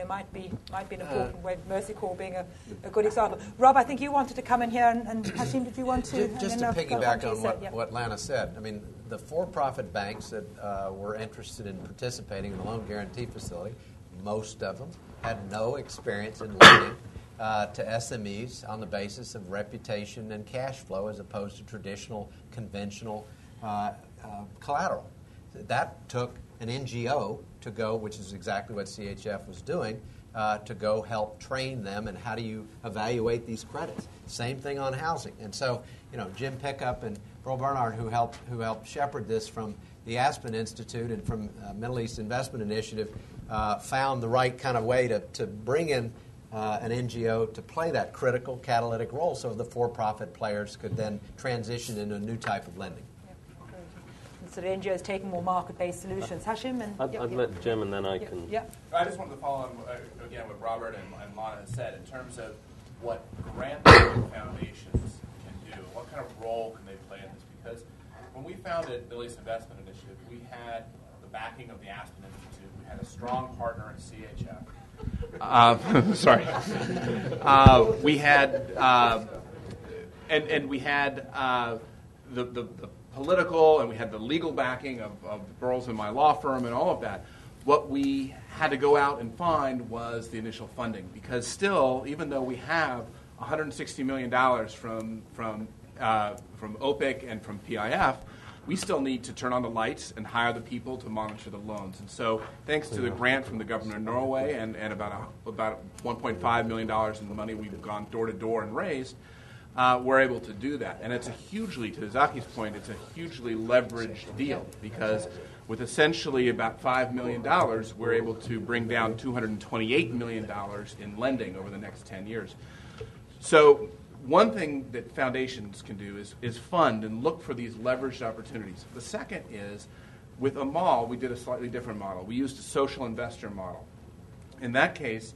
might be an important way, Mercy Corps being a good example. Rob, I think you wanted to come in here, and Hashim, did you want to? Just to piggyback on what Lana said, I mean, the for-profit banks that were interested in participating in the loan guarantee facility, most of them had no experience in lending to SMEs on the basis of reputation and cash flow as opposed to traditional, conventional collateral. That took an NGO to go, which is exactly what CHF was doing, to go help train them and how do you evaluate these credits. Same thing on housing. And so, Jim Pickup and Earl Bernard, who helped shepherd this from the Aspen Institute and from Middle East Investment Initiative, found the right kind of way to bring in an NGO to play that critical catalytic role so the for-profit players could then transition into a new type of lending. So the NGOs taking more market-based solutions. Hashim? I'd let Jim and then I can... Yeah. I just wanted to follow on, again, what Robert and Lana had said in terms of what grant foundations can do. What kind of role can they play in this? Because when we founded Middle East Investment Initiative, we had the backing of the Aspen Institute. We had a strong partner in CHF. We had and we had the political and we had the legal backing of Burroughs and my law firm and all of that. What we had to go out and find was the initial funding, because still, even though we have $160 million from OPIC and from PIF, we still need to turn on the lights and hire the people to monitor the loans. And so thanks to the grant from the government of Norway and about $1.5 million in the money we've gone door to door and raised, we're able to do that. And it's a hugely, to Zaki's point, it's a hugely leveraged deal, because with essentially about $5 million, we're able to bring down $228 million in lending over the next 10 years. So one thing that foundations can do is fund and look for these leveraged opportunities. The second is, with a mall, we did a slightly different model. We used a social investor model. In that case,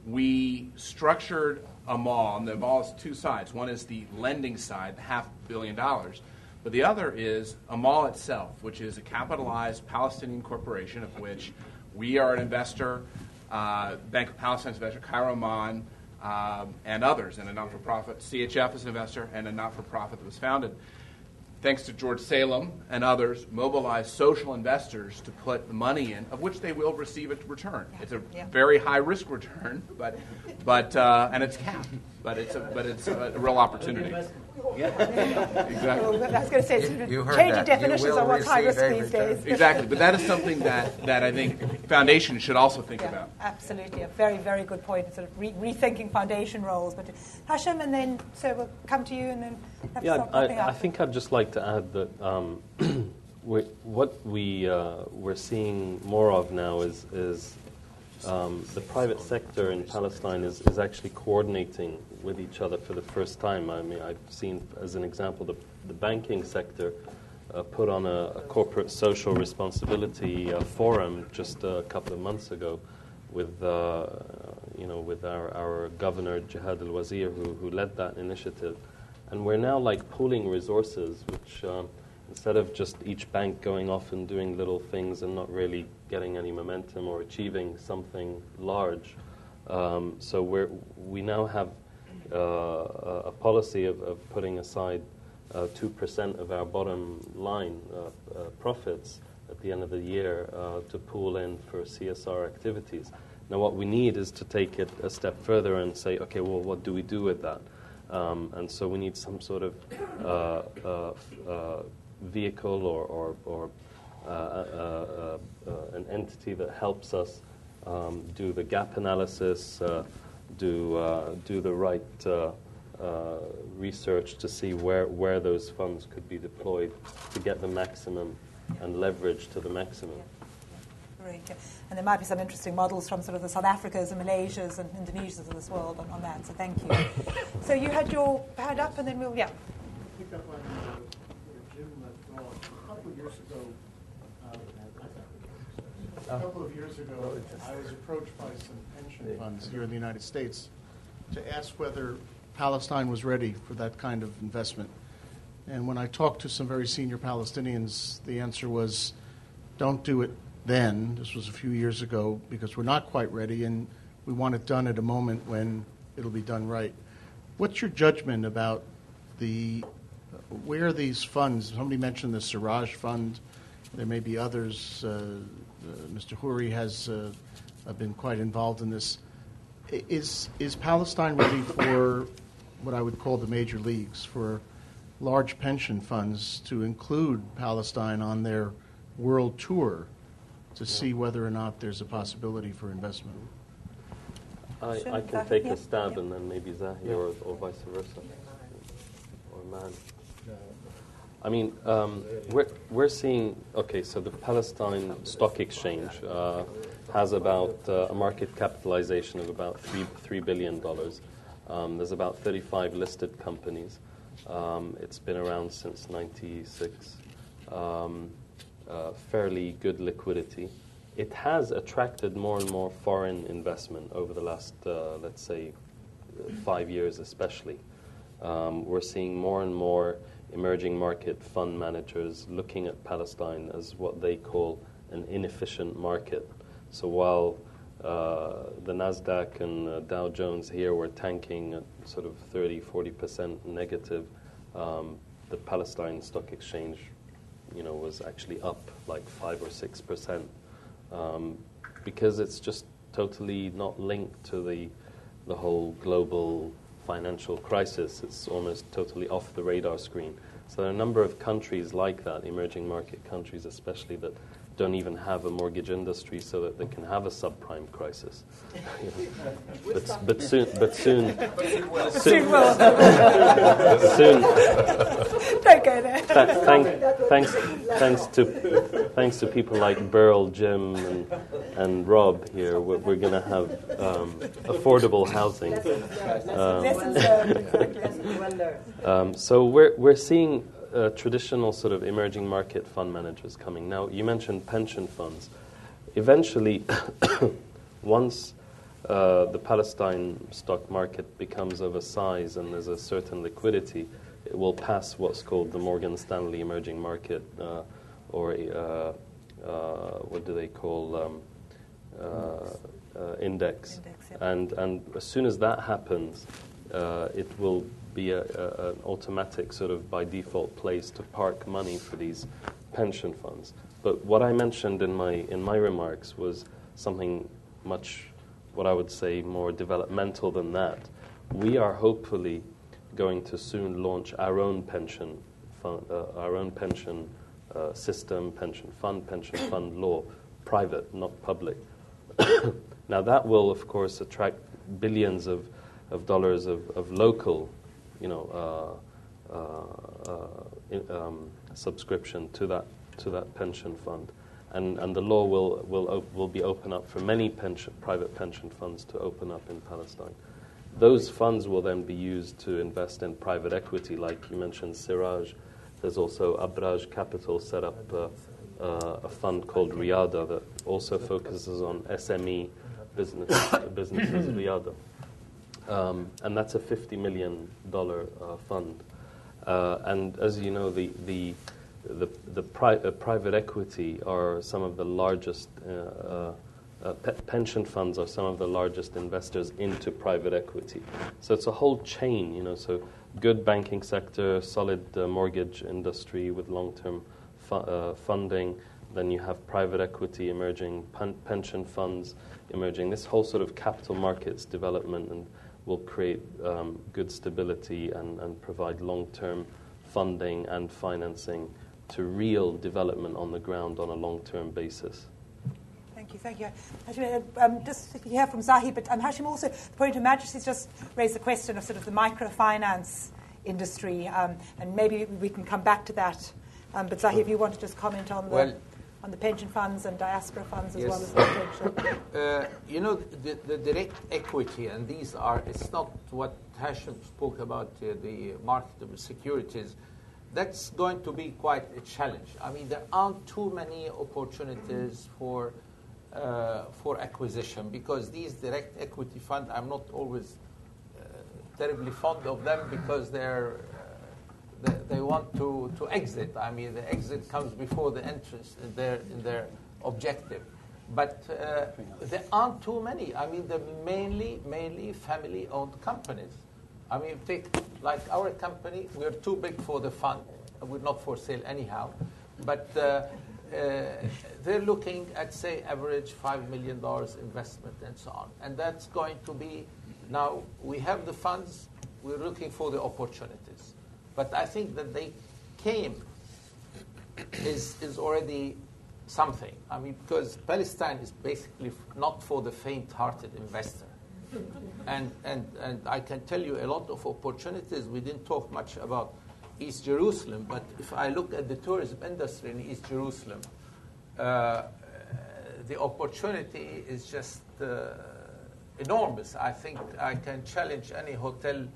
we structured a mall, and the mall has two sides. One is the lending side, the $500 million, but the other is a mall itself, which is a capitalized Palestinian corporation of which we are an investor, Bank of Palestine's investor, Kairoman, and others, and a not-for-profit. CHF is an investor, and a not-for-profit that was founded, thanks to George Salem and others, mobilized social investors to put the money in, of which they will receive a return. It's a very high-risk return, but and it's capped, but it's a real opportunity. Yeah, exactly. I was going to say, you heard changing that. definitions of what's high risk these days. Exactly, but that is something that I think foundations should also think about. Absolutely, a very, very good point. Sort of rethinking foundation roles. But Hashem, and then so we'll come to you, and then have to start wrapping up. I think I'd just like to add that what we're seeing more of now is the private sector in Palestine is actually coordinating with each other for the first time. I mean, I've seen, as an example, the banking sector put on a corporate social responsibility forum just a couple of months ago with with our governor Jihad al-Wazir, who led that initiative, and we're now like pooling resources, which instead of just each bank going off and doing little things and not really getting any momentum or achieving something large. So we now have a policy of putting aside 2% of our bottom line profits at the end of the year to pool in for CSR activities. Now what we need is to take it a step further and say, okay, well, what do we do with that? And so we need some sort of vehicle or an entity that helps us do the gap analysis, do the right research to see where those funds could be deployed to get the maximum and leverage to the maximum. Very good. And there might be some interesting models from sort of the South Africas and Malaysias and Indonesias of this world on that. So thank you. So you had your hand up, and then we'll pick up on Jim left off. A couple of years ago, I was approached by some pension funds here in the United States to ask whether Palestine was ready for that kind of investment. And when I talked to some very senior Palestinians, the answer was, don't do it then. This was a few years ago, because we're not quite ready, and we want it done at a moment when it'll be done right. What's your judgment about where these funds? Somebody mentioned the Siraj Fund. There may be others. Mr. Houri has been quite involved in this. Is Palestine ready for what I would call the major leagues, for large pension funds to include Palestine on their world tour to see whether or not there's a possibility for investment? I can take a stab, and then maybe Zahir or vice versa, or Man. I mean, we're seeing, okay, so the Palestine Stock Exchange has about a market capitalization of about $3 billion. There's about 35 listed companies. It's been around since '96. Fairly good liquidity. It has attracted more and more foreign investment over the last, let's say, 5 years especially. We're seeing more and more emerging market fund managers looking at Palestine as what they call an inefficient market. So while the Nasdaq and Dow Jones here were tanking at sort of 30-40% negative, the Palestine Stock Exchange, was actually up like 5 or 6%, because it's just totally not linked to the whole global financial crisis. It's almost totally off the radar screen. So there are a number of countries like that, emerging market countries especially, that don't even have a mortgage industry so that they can have a subprime crisis. But soon, soon Don't go there. Thanks to people like Burl, Jim, and Rob here, we're going to have affordable housing. So we're seeing traditional sort of emerging market fund managers coming. Now, you mentioned pension funds. Eventually, once the Palestine stock market becomes of a size and there's a certain liquidity, it will pass what's called the Morgan Stanley emerging market, or what do they call index. And as soon as that happens, it will be an automatic sort of by default place to park money for these pension funds. But what I mentioned in my remarks was something much, what I would say, more developmental than that. We are hopefully going to soon launch our own pension fund, system, pension fund law, private, not public. Now that will, of course, attract billions of dollars of local, subscription to that pension fund, and the law will be open up for many private pension funds to open up in Palestine. Those funds will then be used to invest in private equity, like you mentioned, Siraj. There's also Abraj Capital set up a fund called Riyada that also focuses on SME businesses, Riyada. And that's a $50 million fund. And as you know, the private equity are some of the largest, pension funds are some of the largest investors into private equity. So it's a whole chain, so good banking sector, solid mortgage industry with long-term funding. Then you have private equity emerging, pension funds emerging. This whole sort of capital markets development and will create good stability and provide long-term funding and financing to real development on the ground on a long-term basis. Thank you. Hashim, just to hear from Zahi, but Hashim also, the point of Majesty's just raised the question of sort of the microfinance industry, and maybe we can come back to that. But Zahi, if you want to just comment on the pension funds and diaspora funds as well as the potential. The direct equity, and it's not what Hashim spoke about, the marketable securities. That's going to be quite a challenge. I mean, there aren't too many opportunities for acquisition, because these direct equity funds, I'm not always terribly fond of them, because they want to exit. I mean, the exit comes before the entrance in their objective. But there aren't too many. I mean, they're mainly family-owned companies. I mean, take like our company, we're too big for the fund. We're not for sale anyhow. But they're looking at, say, average $5 million investment and so on. And that's going to be, now we have the funds, we're looking for the opportunities. But I think that they came is already something. I mean, because Palestine is basically not for the faint-hearted investor. And I can tell you a lot of opportunities. We didn't talk much about East Jerusalem, but if I look at the tourism industry in East Jerusalem, the opportunity is just enormous. I think I can challenge any hotel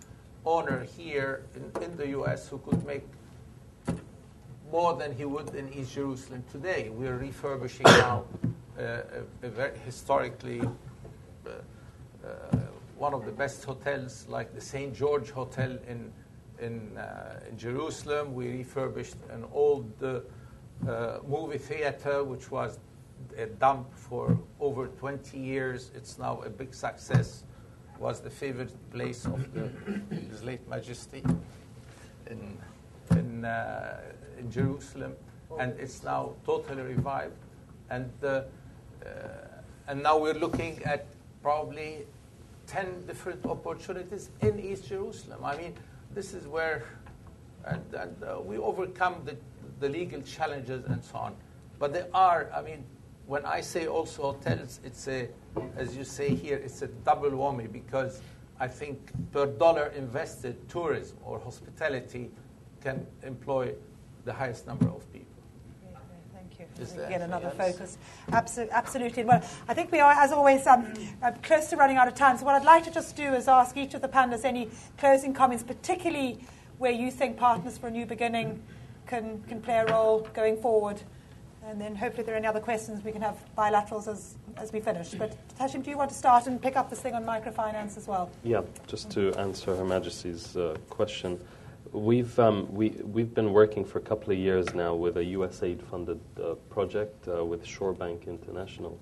owner here in the U.S. who could make more than he would in East Jerusalem today. We're refurbishing now a very historically one of the best hotels, like the St. George Hotel in in Jerusalem. We refurbished an old movie theater, which was a dump for over 20 years. It's now a big success. Was the favorite place of His late Majesty in Jerusalem, and it's now totally revived. And now we're looking at probably 10 different opportunities in East Jerusalem. I mean, this is where, and we overcome the legal challenges and so on. But there are, I mean, when I say also hotels, it's as you say here, it's a double whammy, because I think per dollar invested, tourism or hospitality can employ the highest number of people. Thank you. Is there Get another anything else? focus. Absolutely. Well, I think we are, as always, close to running out of time. So what I'd like to just do is ask each of the panelists any closing comments, particularly where you think Partners for a New Beginning can play a role going forward. And then hopefully if there are any other questions, we can have bilaterals as we finish. But Hashim, do you want to start and pick up this thing on microfinance as well? Yeah, just to answer Her Majesty's question. We've been working for a couple of years now with a USAID-funded project with Shore Bank International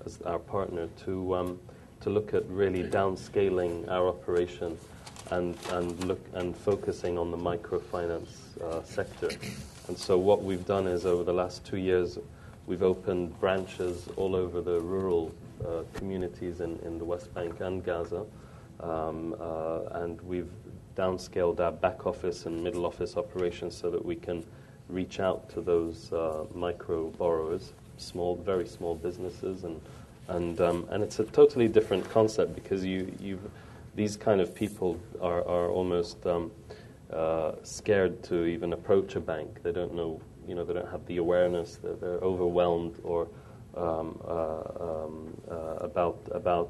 as our partner to look at really downscaling our operation and focusing on the microfinance sector. And so what we've done is over the last 2 years, we've opened branches all over the rural communities in the West Bank and Gaza, and we've downscaled our back office and middle office operations so that we can reach out to those micro borrowers, very small businesses, and it's a totally different concept because these kind of people are almost scared to even approach a bank. They don't know, they don't have the awareness. They're overwhelmed or about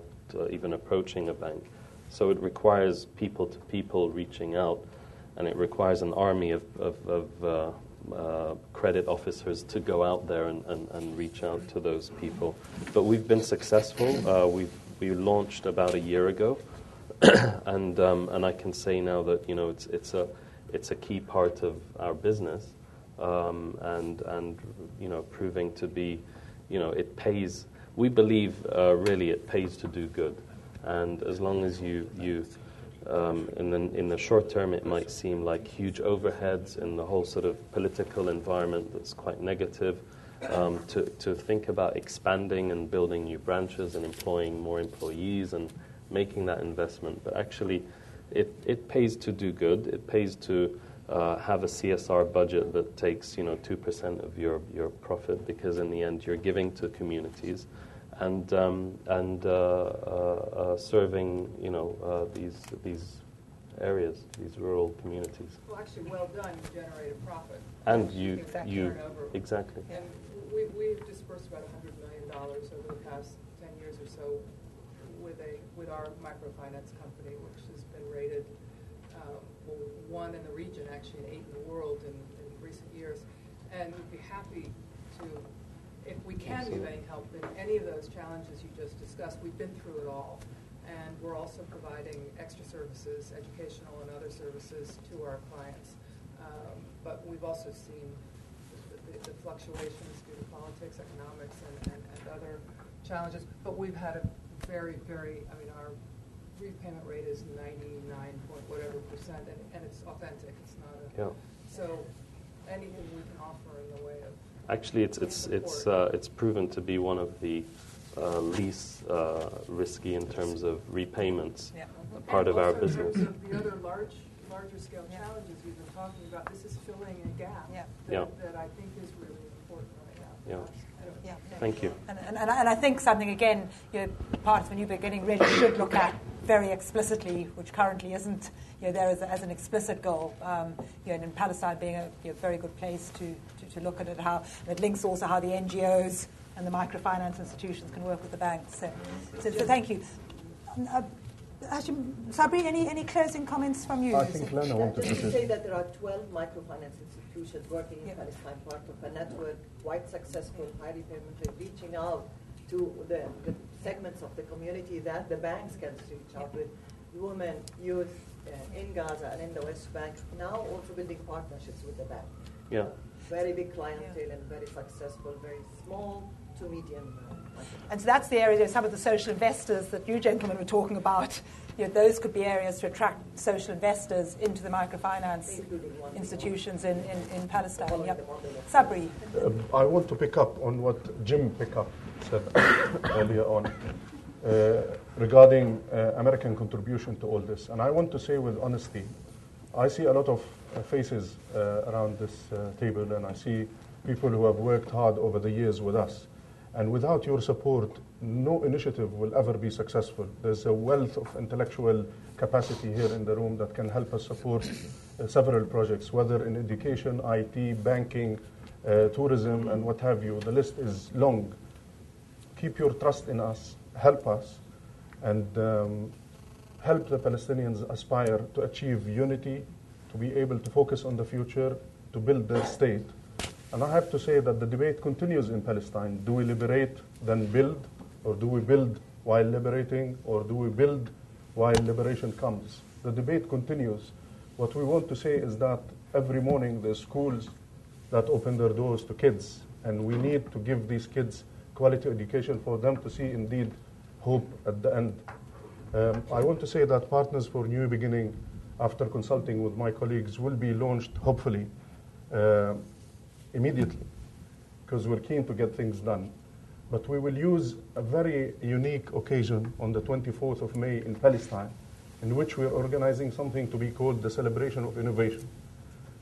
even approaching a bank. So it requires people-to-people reaching out, and it requires an army of credit officers to go out there and reach out to those people. But we've been successful. We launched about a year ago, and I can say now that it's a key part of our business, and proving to be, it pays. We believe really it pays to do good. And as long as you in the short term, it might seem like huge overheads in the whole sort of political environment that's quite negative, to think about expanding and building new branches and employing more employees and making that investment. But actually, it pays to do good. It pays to have a CSR budget that takes 2% of your profit, because in the end you're giving to communities. And serving, these areas, these rural communities. Well, actually, well done. You generate a profit. And you turnover. Exactly. And we've dispersed about $100 million over the past 10 years or so with our microfinance company, which has been rated 1 in the region, actually, and 8 in the world in recent years. And we'd be happy to. If we can be of any help in any of those challenges you just discussed, we've been through it all. And we're also providing extra services, educational and other services to our clients. But we've also seen the fluctuations due to politics, economics, and other challenges. But we've had a very, very, our repayment rate is 99.whatever%, and it's authentic. It's not a, so anything we can offer in the way of. Actually, it's proven to be one of the least risky in terms of repayments, part of our business. The other larger scale challenges you've been talking about, this is filling a gap that I think is really important right now. Yeah. Thank you. And I think something, again, Partners for a New Beginning really should look at very explicitly, which currently isn't there as an explicit goal, and in Palestine being a very good place to look at it, how it links also how the NGOs and the microfinance institutions can work with the banks. So thank you. Sabri, any closing comments from you? I think Lena wanted to say that there are 12 microfinance institutions working in Palestine, part of a network, quite successful, high repayment rate, reaching out to the segments of the community that the banks can reach out with, women, youth, in Gaza and in the West Bank, now also building partnerships with the bank. Yeah. Very big clientele and very successful, very small to medium. And so that's the area, some of the social investors that you gentlemen were talking about. Those could be areas to attract social investors into the microfinance institutions in Palestine. Yep. Sabri. I want to pick up on what Jim said earlier on regarding American contribution to all this. And I want to say with honesty, I see a lot of faces around this table, and I see people who have worked hard over the years with us. And without your support, no initiative will ever be successful. There's a wealth of intellectual capacity here in the room that can help us support several projects, whether in education, IT, banking, tourism, and what have you. The list is long. Keep your trust in us, help us, and help the Palestinians aspire to achieve unity, to be able to focus on the future, to build their state. And I have to say that the debate continues in Palestine. Do we liberate, then build? Or do we build while liberating? Or do we build while liberation comes? The debate continues. What we want to say is that every morning there's schools that open their doors to kids. And we need to give these kids quality education for them to see indeed hope at the end. I want to say that Partners for New Beginning, after consulting with my colleagues, will be launched hopefully immediately, because we're keen to get things done. But we will use a very unique occasion on the 24th of May in Palestine, in which we're organizing something to be called the Celebration of Innovation.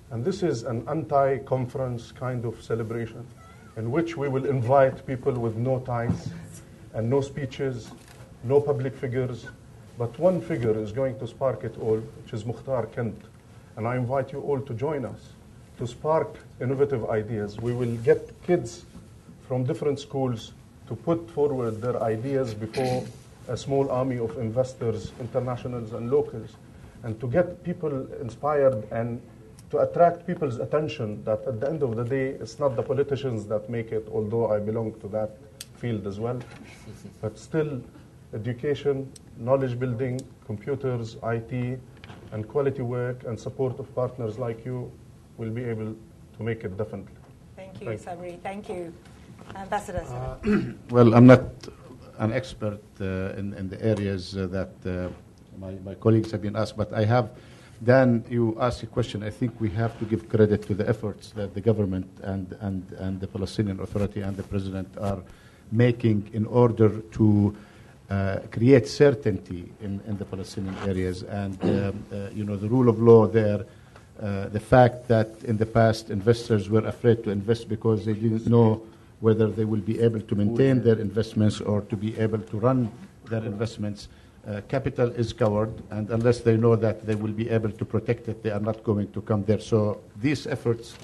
And this is an anti-conference kind of celebration, in which we will invite people with no ties and no speeches, no public figures, but one figure is going to spark it all, which is Muhtar Kent. And I invite you all to join us to spark innovative ideas. We will get kids from different schools to put forward their ideas before a small army of investors, internationals and locals, and to get people inspired and to attract people's attention that at the end of the day, it's not the politicians that make it, although I belong to that field as well, but still education, knowledge building, computers, IT, and quality work and support of partners like you will be able to make it definitely. Thank you, Sabri. Thank you. Ambassador. Well, I'm not an expert in the areas that my colleagues have been asked, but I have. Dan, you asked a question. I think we have to give credit to the efforts that the government and the Palestinian Authority and the President are making in order to create certainty in the Palestinian areas. And, the rule of law there, the fact that in the past investors were afraid to invest because they didn't know whether they will be able to maintain their investments or to be able to run their investments. Capital is covered, and unless they know that they will be able to protect it, they are not going to come there. So these efforts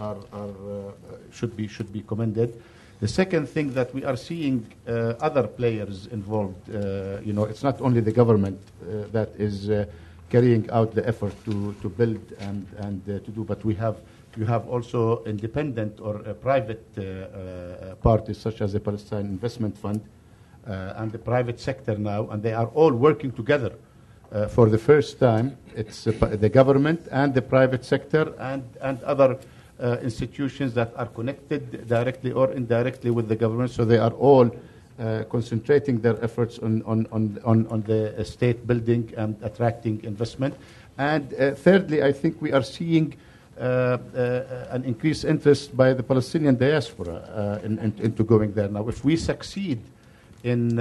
should be commended. The second thing that we are seeing other players involved. It's not only the government that is carrying out the effort to build and to do, but you have also independent or private parties such as the Palestine Investment Fund and the private sector now, and they are all working together for the first time. It's the government and the private sector and other institutions that are connected directly or indirectly with the government. So they are all concentrating their efforts on the state building and attracting investment. And thirdly, I think we are seeing an increased interest by the Palestinian diaspora into going there. Now, if we succeed in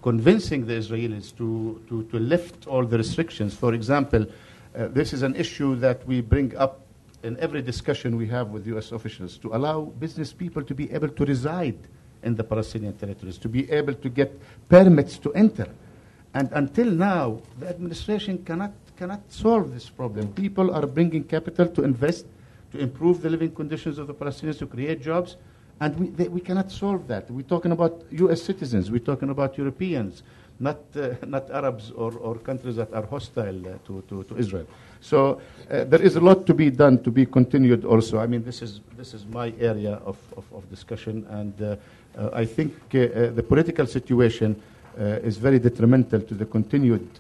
convincing the Israelis to lift all the restrictions, for example, this is an issue that we bring up in every discussion we have with U.S. officials, to allow business people to be able to reside in the Palestinian territories, to be able to get permits to enter. And until now, the administration cannot solve this problem. People are bringing capital to invest, to improve the living conditions of the Palestinians, to create jobs, and we cannot solve that. We're talking about U.S. citizens. We're talking about Europeans, not Arabs or countries that are hostile to Israel. So there is a lot to be done, to be continued also. I mean, this is my area of discussion, and I think the political situation is very detrimental to the continued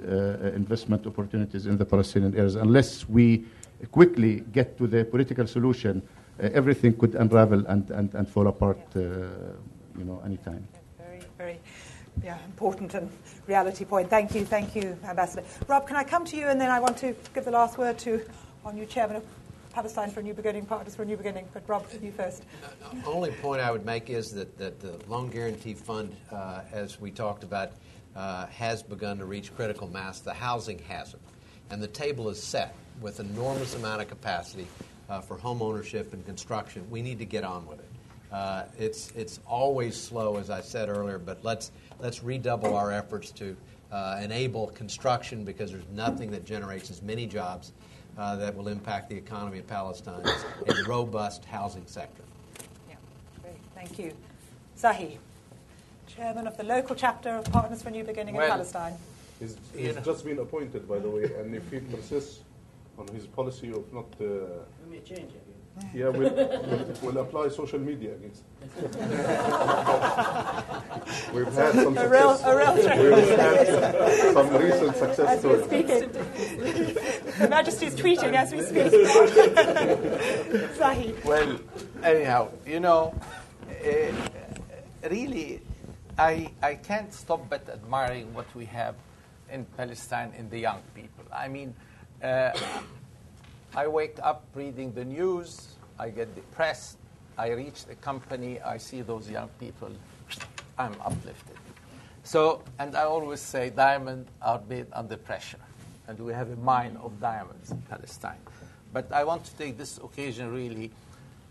investment opportunities in the Palestinian areas. Unless we quickly get to the political solution, everything could unravel and fall apart, anytime. Very, very important and reality point. Thank you, Ambassador. Rob, can I come to you, and then I want to give the last word to our new chairman of Palestine for a New Beginning, Partners for a New Beginning. But Rob, you first. The only point I would make is that the Loan Guarantee Fund, as we talked about, has begun to reach critical mass. The housing hasn't. And the table is set with an enormous amount of capacity for home ownership and construction. We need to get on with it. It's always slow, as I said earlier, but let's redouble our efforts to enable construction, because there's nothing that generates as many jobs that will impact the economy of Palestine as a robust housing sector. Yeah, great. Thank you. Zahi, chairman of the local chapter of Partners for a New Beginning in Palestine. He's just been appointed, by the way, and if he persists on his policy of not... Let me change it. Yeah, we'll apply social media against it. We've had some success. We've had some recent success stories. Her Majesty's tweeting as we speak. Zahi. Well, anyhow, really, I can't stop but admiring what we have in Palestine in the young people. I mean, I wake up reading the news, I get depressed, I reach the company, I see those young people, I'm uplifted. So, and I always say diamonds are made under pressure, and we have a mine of diamonds in Palestine. But I want to take this occasion really,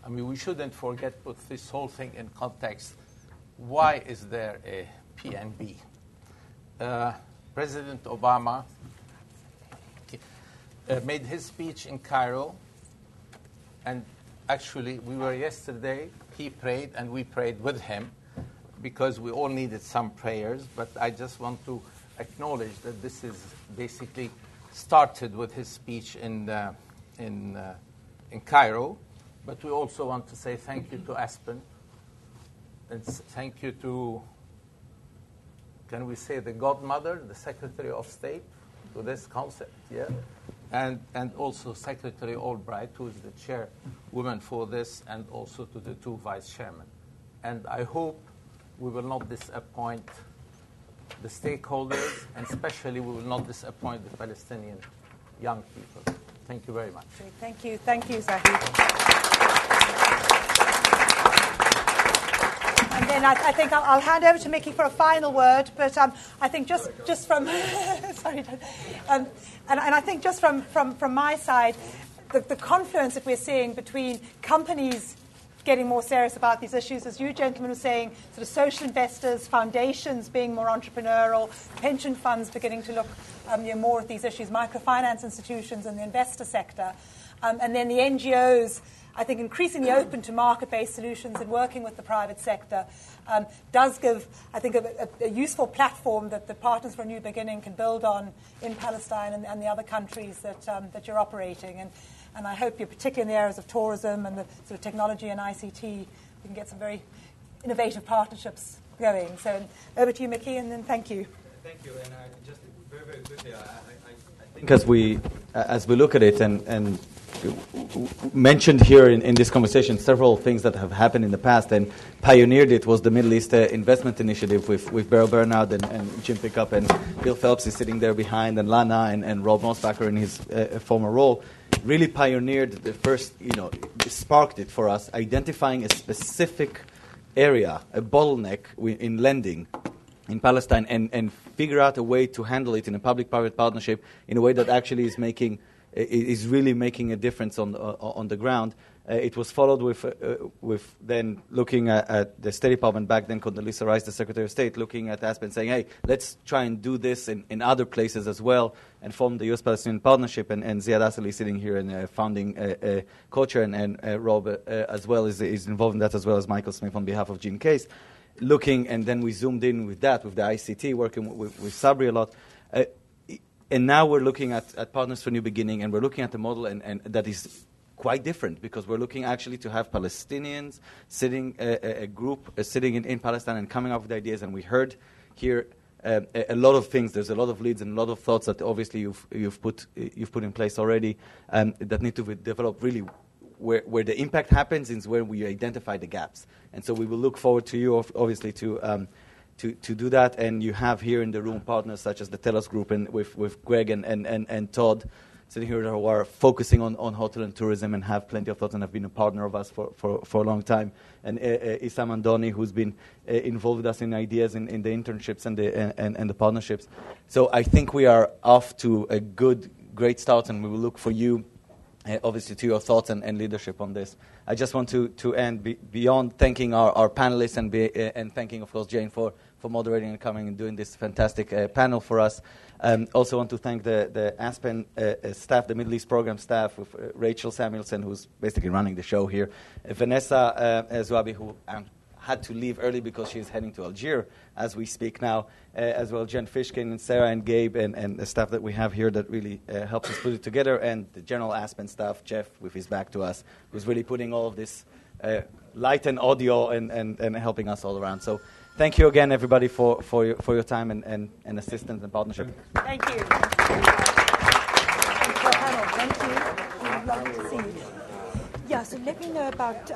we shouldn't forget, put this whole thing in context. Why is there a PNB? President Obama made his speech in Cairo, and actually we were yesterday, he prayed and we prayed with him because we all needed some prayers, but I just want to acknowledge that this is basically started with his speech in Cairo, but we also want to say thank you to Aspen, and thank you to, can we say the godmother, the Secretary of State to this concept, yeah? And also Secretary Albright, who is the chairwoman for this, and also to the two vice chairmen. And I hope we will not disappoint the stakeholders, and especially we will not disappoint the Palestinian young people. Thank you very much. Thank you, Zahi. And then I think I'll hand over to Mickey for a final word. But I think just from sorry, and I think just from my side, the confluence that we're seeing between companies getting more serious about these issues, as you gentlemen were saying, sort of social investors, foundations being more entrepreneurial, pension funds beginning to look more at these issues, microfinance institutions and the investor sector, and then the NGOs, I think, increasingly open to market-based solutions and working with the private sector does give, I think, a useful platform that the Partners for a New Beginning can build on in Palestine and the other countries that you're operating. And I hope you're particularly in the areas of tourism and the sort of technology and ICT, we can get some very innovative partnerships going. So over to you, Mickey, and then thank you. Thank you. And just very, very quickly, I think as we look at it and mentioned here in this conversation several things that have happened in the past and pioneered it was the Middle East Investment Initiative with Beryl Bernard and Jim Pickup, and Bill Phelps is sitting there behind, and Lana and Rob Mosbacher in his former role, really pioneered the first, sparked it for us, identifying a specific area, a bottleneck in lending in Palestine, and figure out a way to handle it in a public-private partnership in a way that actually is really making a difference on the ground. It was followed with then looking at the State Department back then, Condoleezza Rice, the Secretary of State, looking at Aspen, saying, hey, let's try and do this in other places as well, and form the U.S.-Palestinian Partnership, and Ziad Asali sitting here and founding co-chair, and Rob as well is involved in that, as well as Michael Smith on behalf of Gene Case. Looking, and then we zoomed in with that, with the ICT, working with Sabri a lot. And now we're looking at Partners for New Beginning, and we're looking at the model, and that is quite different, because we're looking actually to have Palestinians sitting, a group sitting in Palestine and coming up with ideas. And we heard here a lot of things. There's a lot of leads and a lot of thoughts that obviously you've put in place already that need to be developed really. Where the impact happens is where we identify the gaps, and so we will look forward to you, obviously, to do that. And you have here in the room partners such as the Telos Group and with Greg and Todd sitting here who are focusing on hotel and tourism and have plenty of thoughts and have been a partner of us for a long time. And Issam Andoni, who's been involved with us in ideas in the internships and the partnerships. So I think we are off to a great start, and we will look for you. Obviously, to your thoughts and leadership on this. I just want to end beyond thanking our panelists and thanking, of course, Jane for moderating and coming and doing this fantastic panel for us. Also want to thank the Aspen staff, the Middle East program staff, with Rachel Samuelson, who's basically running the show here, Vanessa Zouabi, who had to leave early because she's heading to Algiers as we speak now, as well Jen Fishkin and Sarah and Gabe and the staff that we have here that really helps us put it together, and the general Aspen staff, Jeff, with his back to us, who's really putting all of this light and audio and helping us all around. So thank you again, everybody, for your time and assistance and partnership. Thank you. Thank you. We'd love to see you. Yeah, so let me know about